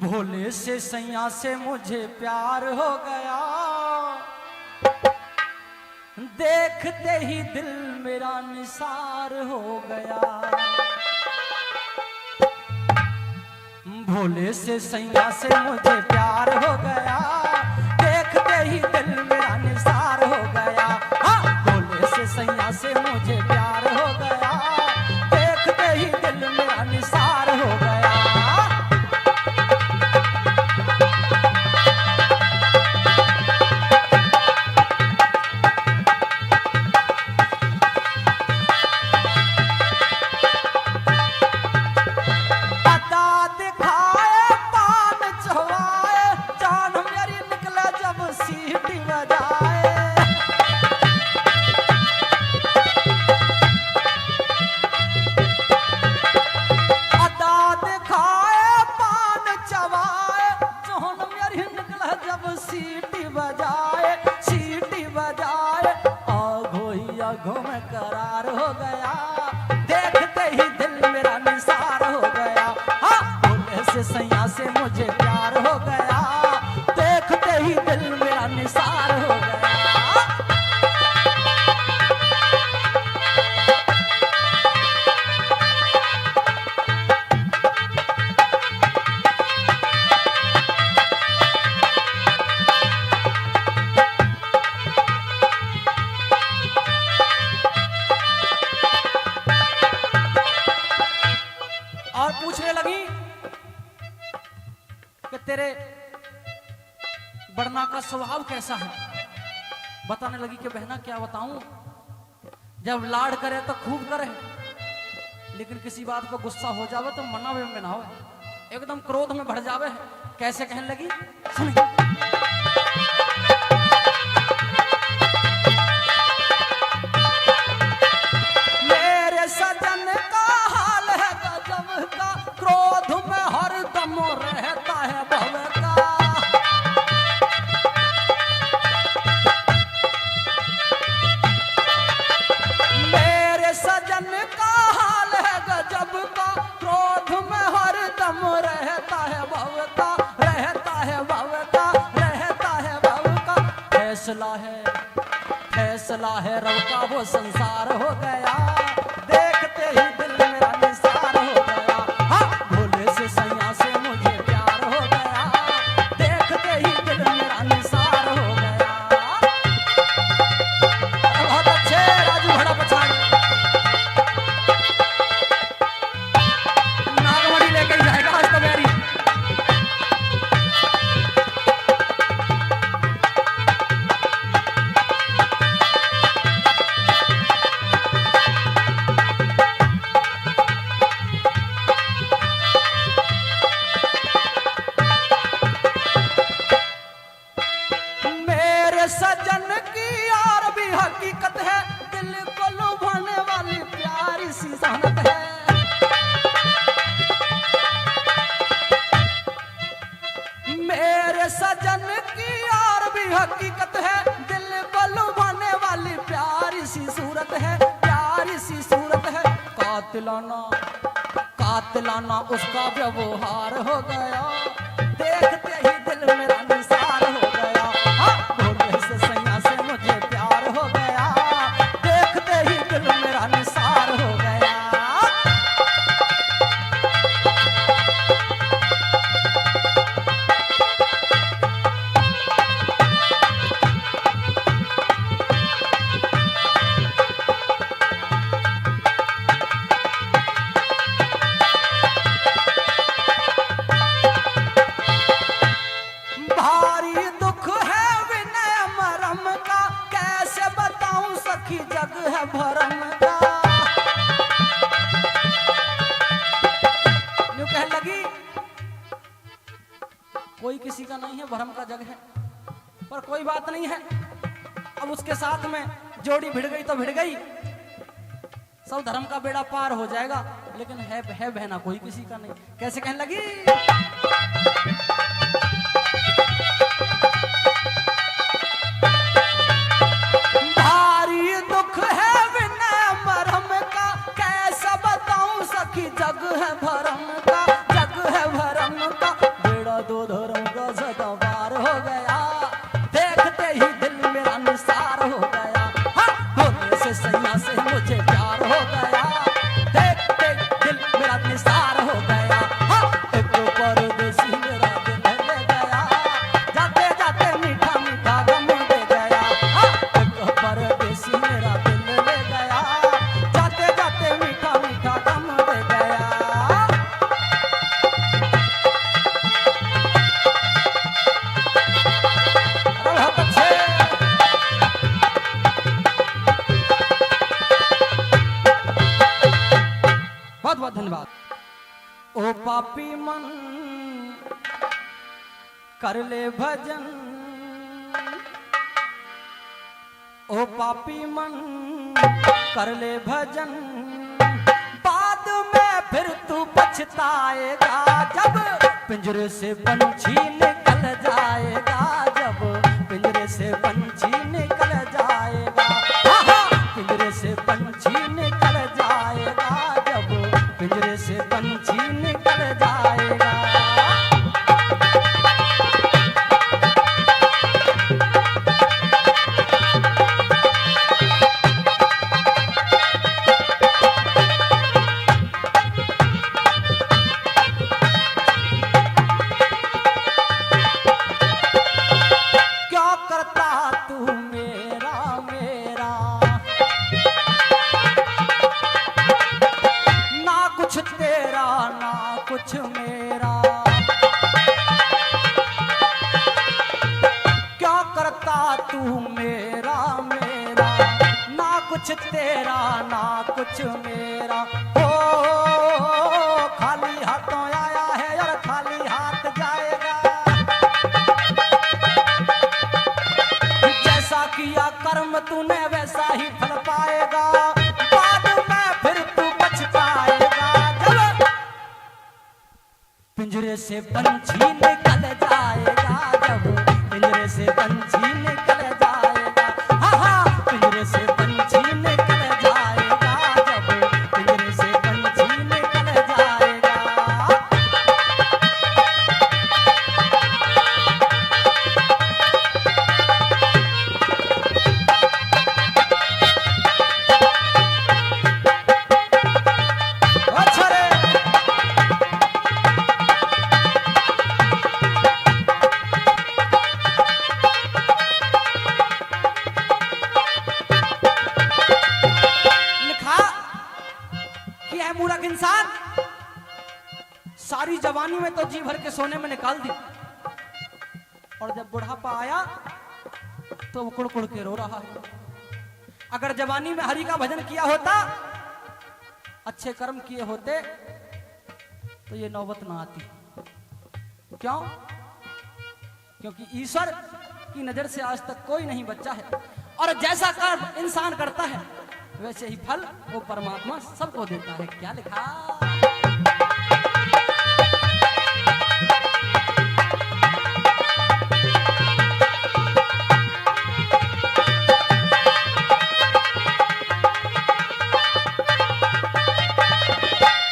भोले से सैया से मुझे प्यार हो गया देखते ही दिल मेरा निसार हो गया। भोले से सैया से मुझे प्यार हो गया देखते ही दिल मेरा निसार हो गया। हाँ भोले से सैया से मुझे प्यार हो गया देखते ही दिल मेरा निसार हो गया। पता दिखाए पान चढ़वाए जान मेरी निकले जब सीटी बजाए। पता दिखाए पान चबाए जान मेरी निकले जब सीटी बजाए आगो ही आगो में करार हो गया देखते ही दिल मेरा निसार हो गया। हाँ भोले से सैया से मुझे प्यार हो गया देखते ही दिल मेरा निसार हो गया। और पूछने लगी कि तेरे बड़ना का स्वभाव कैसा है। बताने लगी कि बहना क्या बताऊं जब लाड करे तो खूब करे लेकिन किसी बात पर गुस्सा हो जावे तो मनावे में ना हो एकदम क्रोध में भर जावे। कैसे कहने लगी सुनिए। मेरे सजन का हाल है गजब का क्रोध में हरदम रहता है भव का। मेरे सजन का हाल है गजब का क्रोध में हरदम रहता है भव का रहता है भव का रहता है भव का। फैसला है रब का वो संसार हो गया देखते ही दिल मेरा निसार हो गया। हाँ भोले से सैया से मुझे प्यार हो गया देखते ही दिल मेरा निसार हो गया। बहुत अच्छे राजू भड़ा पछाड़ नागमणि लेकर जाएगा आज तो मेरी। मेरे सजन की और भी हकीकत है दिल को लुभाने वाली प्यारी सी जहनत है। मेरे सजन की और भी हकीकत है दिल को लुभाने वाली प्यारी सी सूरत है प्यारी सी सूरत है। कातिलाना उसका व्यवहार हो गया देखते ही दिल मेरा निसार हो गया। हाँ भोले से सैया से मुझे प्यार हो गया देखते ही दिल मेरा निसार। लगी कोई किसी का नहीं है, भरम का जग है, पर कोई बात नहीं है। अब उसके साथ में जोड़ी भिड़ गई तो भिड़ गई, सब धर्म का बेड़ा पार हो जाएगा, लेकिन है बहना कोई किसी का नहीं। कैसे कहने लगी? भारी दुख है बिना मरम का, कैसा बताऊं सखी जग है भरम का, जग है भरम का। बेड़ा दो धर्म का सदा पार हो गया, देखते ही दिल मेरा निसार हो गया। हाँ, होने से सैया से मुझे प्यार हो गया, देखते दिल मेरा निसार हो गया। हाँ, एक परदेसी मेरा दिल ले गया, जाते जाते मीठा मीठा गम दे गया। हाँ, एक परदेसी मेरा दिल ले गया, जाते जाते मीठा मीठा गम दे गया। बहुत अच्छे। बहुत बहुत धन्यवाद। ओ पापी मन कर ले भजन, ओ पापी मन कर ले भजन, बाद में फिर तू पछताएगा, जब पिंजरे से पंछी निकल जाएगा, जब पिंजरे से पंछी निकल जाएगा। आहा! पिंजरे से पंछी निकल जाएगा, जब पिंजरे से पंछी निकल जाएगा। क्या करता तू मेरा मेरा, ना कुछ तेरा ना कुछ मेरा। क्या करता तू मेरा मेरा, ना कुछ तेरा ना कुछ मेरा। हो खाली हाथों आया है और खाली हाथ जाएगा, जैसा किया कर्म तूने वैसा ही फल पाएगा, बाद में फिर तू पछताएगा, जब पिंजरे से पंछी निकल जाएगा, जब पिंजरे से पंछी निकल जाएगा। हाँ हाँ, पिंजरे से पंछी निकल जाएगा, जब पिंजरे से पंछी निकल जाएगा। अच्छा रे। लिखा कि है मूर्ख इंसान, सारी जवानी में तो जी भर के सोने में निकाल दी, और जब बुढ़ापा आया तो वो कुड़ कुड़ के रो रहा है। अगर जवानी में हरि का भजन किया होता, अच्छे कर्म किए होते, तो ये नौबत ना आती। क्यों? क्योंकि ईश्वर की नजर से आज तक कोई नहीं बचा है, और जैसा कर्म इंसान करता है वैसे ही फल वो परमात्मा सबको देता है। क्या लिखा?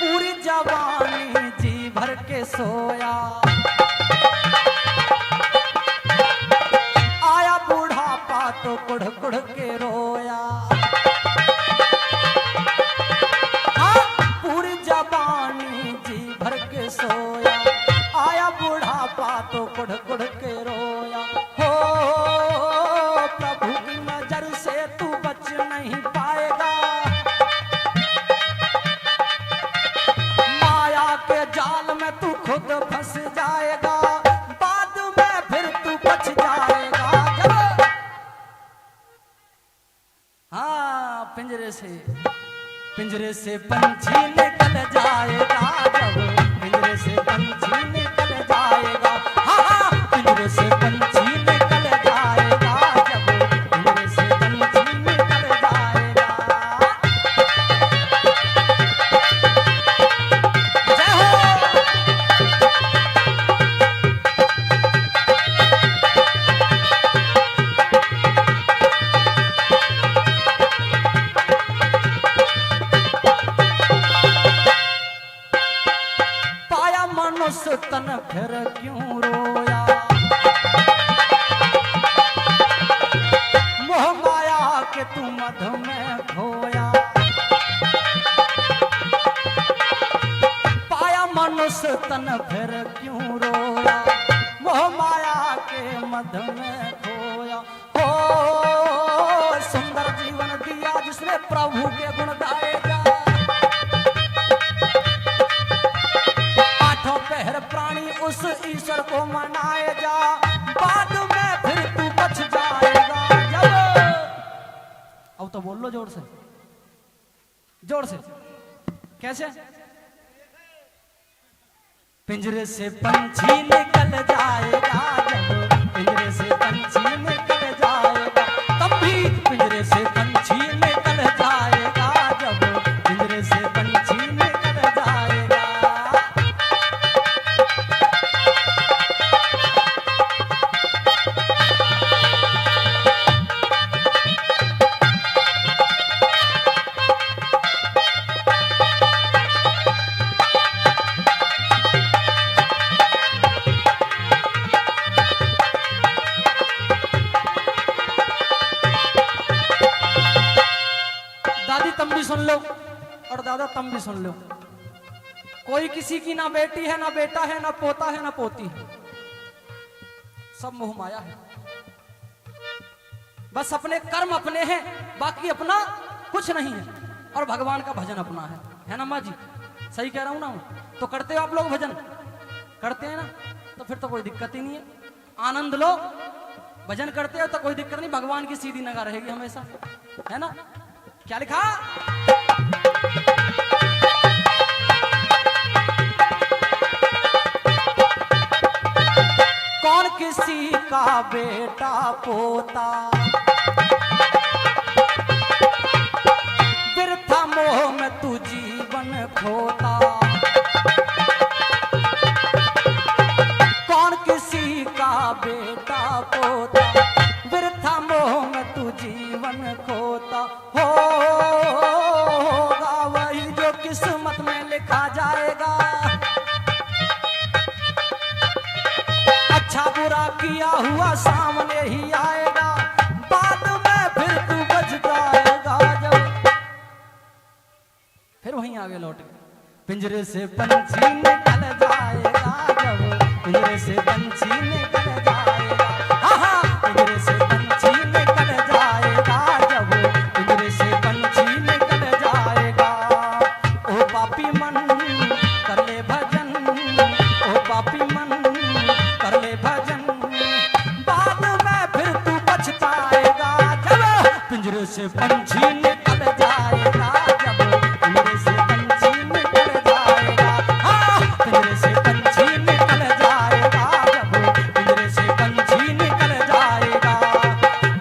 पूरी जवानी जी भर के सोया, आया बूढ़ापा तो कुड़ कुड़ के रोया। हाँ, पूरी जवानी जी भर के सोया, आया बूढ़ापा तो कुड़ कुड़ के रोया। हो प्रभु की नजर से तू बच नहीं पाएगा, माया के जाल में तू खुद फंस जाएगा, बाद में फिर तू बच जाएगा, जब हाँ पिंजरे से पंछी निकल जाएगा, जब पिंजरे से पंछी निकल जाएगा, हाँ हाँ पिंजरे से पंछी निकल जाएगा, जब पिंजरे से पंछी निकल जाएगा। जय हो। पाया मनुष्य तन फिर क्यों रोया, मोह माया के तू मध में खोया। पाया मनुष्य तन फिर क्यों रोया, मोह माया के मध में खोया। हो सुंदर जीवन दिया जिसने प्रभु के गुण गाए जा, आठों पहर प्राणी उस ईश्वर को मनाए जा, बाद में फिर तू बच जाएगा जब। अब तो बोल लो जोर से, जोर से। कैसे? पिंजरे से पंछी निकल जाएगा, जब पिंजरे से पंछी निकल जाएगा, तब भी पिंजरे से पंछी निकल जाएगा, जब पिंजरे से पंछी निकल जाएगा। दादी तुम भी सुन लो और दादा तुम भी सुन लो, कोई किसी की ना बेटी है, ना बेटा है, ना पोता है, ना पोती है, सब मोह माया है। बस अपने कर्म अपने हैं, बाकी अपना कुछ नहीं है, और भगवान का भजन अपना है ना माँ जी? सही कह रहा हूं ना? तो करते हो आप लोग भजन? करते हैं ना? तो फिर तो कोई दिक्कत ही नहीं है, आनंद लो। भजन करते हो तो कोई दिक्कत नहीं, भगवान की सीधी निगाह रहेगी हमेशा, है ना? क्या लिखा? कौन किसी का बेटा पोता, बिरथा मोह में तू जीवन खोता। कौन किसी का बेटा पोता, बिरथा मोह में तू जीवन खोता। होगा वही जो किस्मत में लिखा जाएगा, अच्छा बुरा किया हुआ सामने ही आएगा, बाद में फिर तू बच जाएगा जब। फिर वहीं आगे लौट के पिंजरे से पंछी निकल जाएगा, जब पिंजरे से पंछी निकल जाएगा, हाँ हाँ पिंजरे से पंछी निकल जाएगा, जब पिंजरे से पंछी निकल जाएगा। ओ पापी मन कर ले भजन, ओ पापी मन कर ले भजन, बाद में फिर तू पछताएगा जब पिंजरे से पंछी निकल जाएगा, जब पिंजरे से पंछी निकल जाएगा, हाँ पिंजरे से पंछी निकल जाएगा, जब पिंजरे से पंछी निकल जाएगा,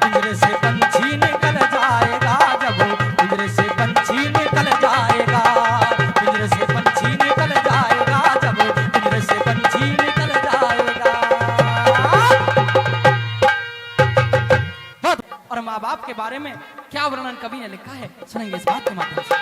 पिंजरे से पंछी निकल जाएगा, जब पिंजरे से पंछी निकल जाएगा, पिंजरे से पंछी निकल जाएगा, जब पिंजरे से पंछी निकल जाएगा। और माँ बाप के बारे में क्या वर्णन कवि ने लिखा है, सुनेंगे इस बात के माध्यम से।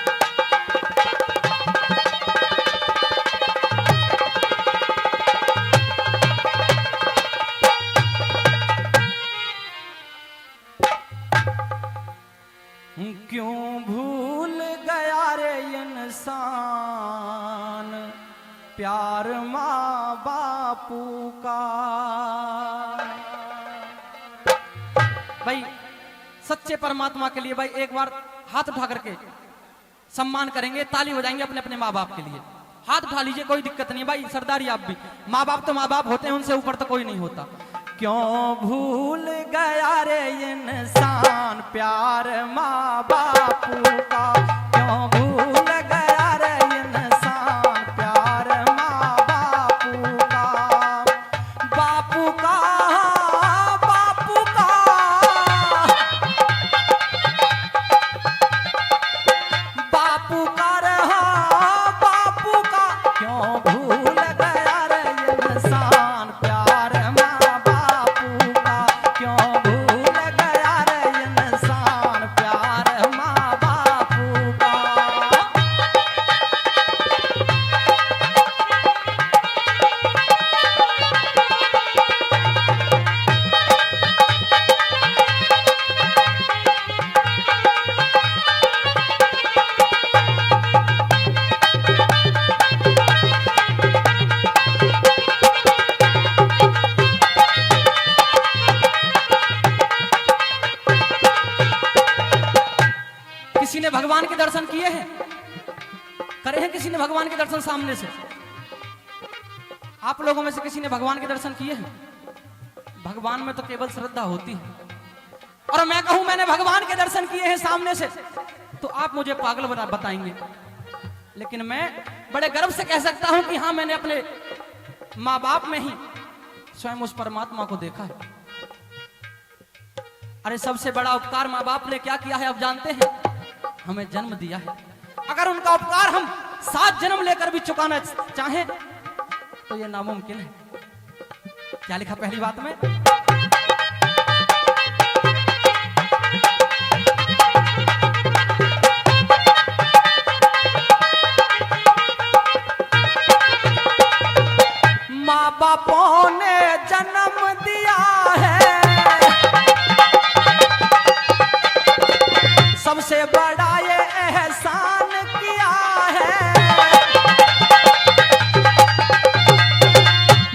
क्यों भूल गया रे इंसान प्यार माँ बापू का। भाई सच्चे परमात्मा के लिए भाई एक बार हाथ उठा करके सम्मान करेंगे, ताली बजाएंगे अपने अपने माँ बाप के लिए। हाथ उठा लीजिए, कोई दिक्कत नहीं भाई, सरदारी आप भी। माँ बाप तो माँ बाप होते हैं, उनसे ऊपर तो कोई नहीं होता। क्यों भूल गया रे इंसान प्यार माँ बापू का, क्यों भूल गया रे इंसान प्यार माँ बापू किए हैं? करे हैं किसी ने भगवान के दर्शन सामने से? आप लोगों में से किसी ने भगवान के दर्शन किए हैं? भगवान में तो केवल श्रद्धा होती है। और मैं कहूं मैंने भगवान के दर्शन किए हैं सामने से, तो आप मुझे पागल बताएंगे। लेकिन मैं बड़े गर्व से कह सकता हूं कि हाँ, मैंने अपने माँ बाप में ही स्वयं उस परमात्मा को देखा है। अरे सबसे बड़ा उपकार माँ बाप ने क्या किया है आप जानते हैं? हमें जन्म दिया है। अगर उनका उपकार हम 7 जन्म लेकर भी चुकाना चाहें तो यह नामुमकिन है। क्या लिखा पहली बात में? माँ बापों ने जन्म दिया है, सबसे बड़ा ये एहसान किया है।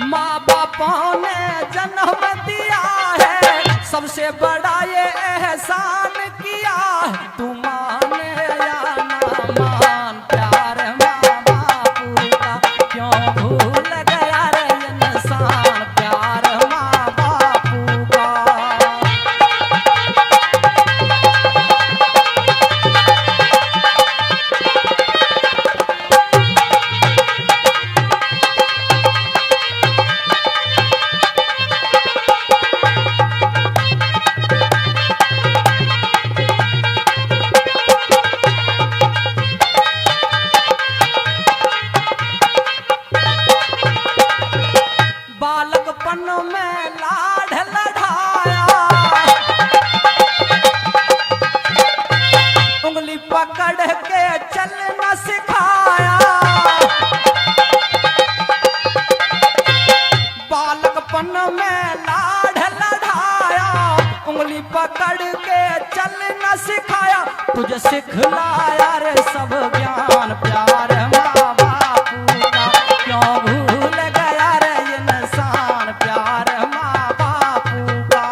माँ बापों ने जन्म दिया है, सबसे बड़ा ये एहसान किया है। तू मान या ना मान, प्यार माँ बापू का क्यों भूल गया रे इंसान, प्यार माँ बापू का। बालकपन में लाड लढ़ाया, उंगली पकड़ के चलना सिखाया। बालकपन में लाड लढ़ाया, उंगली पकड़ के चलना सिखाया। तुझे सिखलाया रे सब ज्ञान, प्यार माँ बापू का क्यों भूल गया रे इंसान, प्यार माँ बापू का।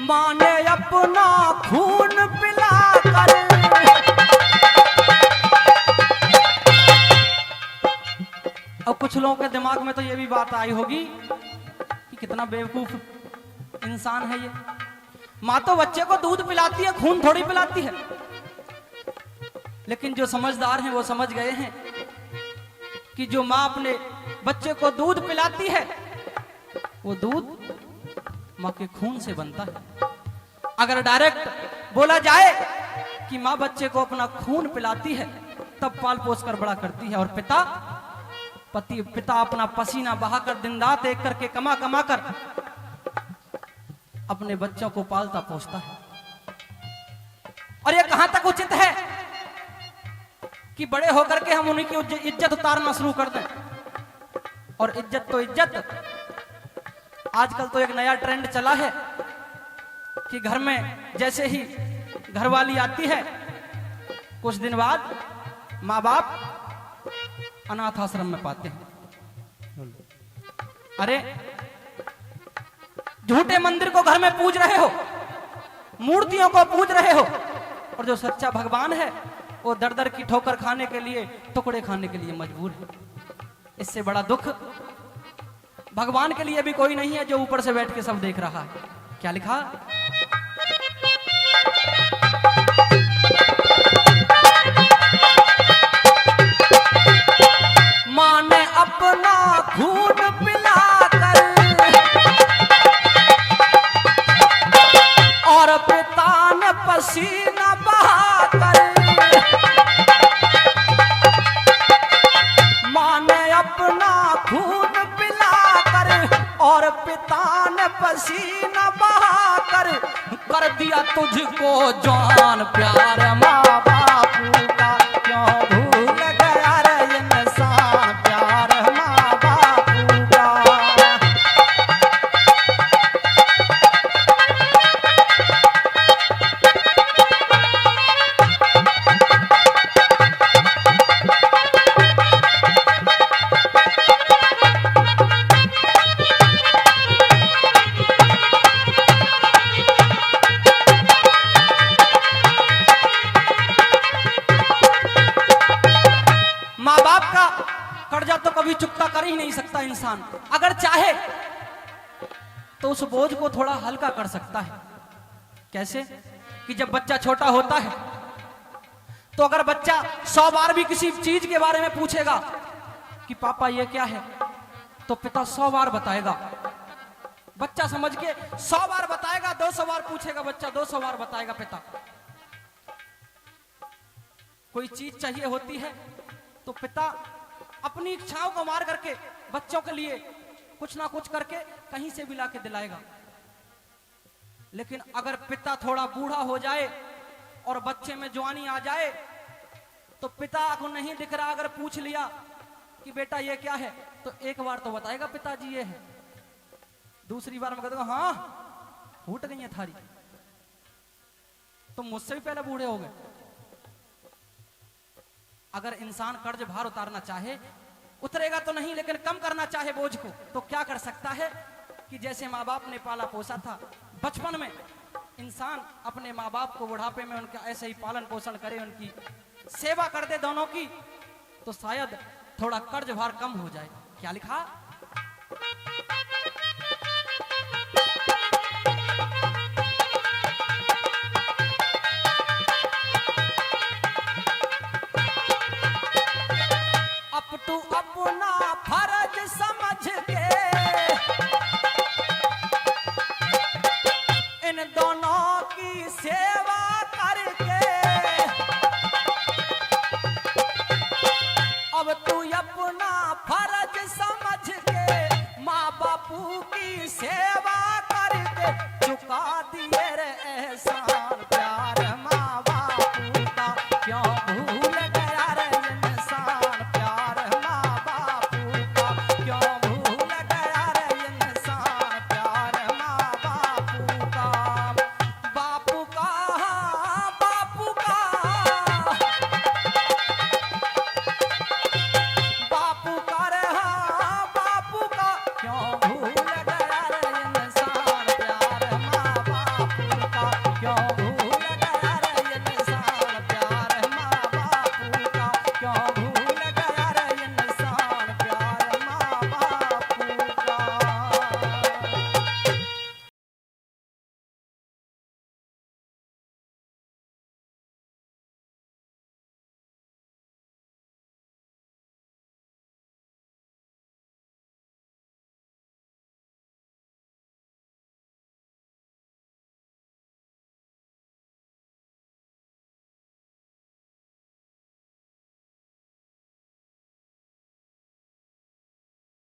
माँ ने अपना खून पिलाकर, अब कुछ लोगों के दिमाग में तो ये भी बात आई होगी कि कितना बेवकूफ इंसान है ये। माँ तो बच्चे को दूध पिलाती है, खून थोड़ी पिलाती है। लेकिन जो समझदार हैं वो समझ गए हैं कि जो माँ अपने बच्चे को दूध पिलाती है वो दूध माँ के खून से बनता है। अगर डायरेक्ट बोला जाए कि माँ बच्चे को अपना खून पिलाती है तब पाल पोस कर बड़ा करती है, और पिता अपना पसीना बहाकर दिन रात एक करके कमा कमा कर अपने बच्चों को पालता पोसता है। और यह कहां तक उचित है कि बड़े होकर के हम उन्हीं की इज्जत उतारना शुरू कर दें? और इज्जत तो इज्जत, आजकल तो एक नया ट्रेंड चला है कि घर में जैसे ही घरवाली आती है कुछ दिन बाद माँ बाप अनाथ आश्रम में पाते हैं। अरे झूठे मंदिर को घर में पूज रहे हो, मूर्तियों को पूज रहे हो, और जो सच्चा भगवान है वो दर दर की ठोकर खाने के लिए, टुकड़े खाने के लिए मजबूर है। इससे बड़ा दुख भगवान के लिए भी कोई नहीं है जो ऊपर से बैठ के सब देख रहा है। क्या लिखा? माँ ने अपना खून पिलाकर और पिता ने पसीना बहाकर, माँ ने अपना खून पिलाकर और पिता ने पसीना बहाकर कर दिया तुझको जान, प्यार माँ बापू का क्यों भूल गया रे इंसान, प्यार माँ कर ही नहीं सकता इंसान। अगर चाहे तो उस बोझ को थोड़ा हल्का कर सकता है। कैसे? कि जब बच्चा छोटा होता है तो अगर बच्चा 100 बार भी किसी चीज के बारे में पूछेगा कि पापा ये क्या है, तो पिता 100 बार बताएगा। बच्चा समझ के 100 बार बताएगा, 200 बार पूछेगा बच्चा, 200 बार बताएगा पिता। कोई चीज चाहिए होती है तो पिता अपनी इच्छाओं को मार करके बच्चों के लिए कुछ ना कुछ करके कहीं से भी लाके दिलाएगा। लेकिन अगर पिता थोड़ा बूढ़ा हो जाए और बच्चे में जवानी आ जाए तो पिता को नहीं दिख रहा, अगर पूछ लिया कि बेटा ये क्या है, तो एक बार तो बताएगा पिताजी ये है, दूसरी बार मैं कहता हूं हाँ फूट गई है थारी, तुम मुझसे भी पहले बूढ़े हो गए। अगर इंसान कर्ज भार उतारना चाहे, उतरेगा तो नहीं लेकिन कम करना चाहे बोझ को, तो क्या कर सकता है कि जैसे माँ बाप ने पाला पोसा था, बचपन में इंसान अपने माँ बाप को बुढ़ापे में उनका ऐसे ही पालन पोषण करे, उनकी सेवा कर दे दोनों की, तो शायद थोड़ा कर्ज भार कम हो जाए। क्या लिखा? अब तू अपना फर्ज समझ के इन दोनों की सेवा करके, अब तू अपना फर्ज समझ के माँ बापू की सेवा करके चुका दिए रे एहसान।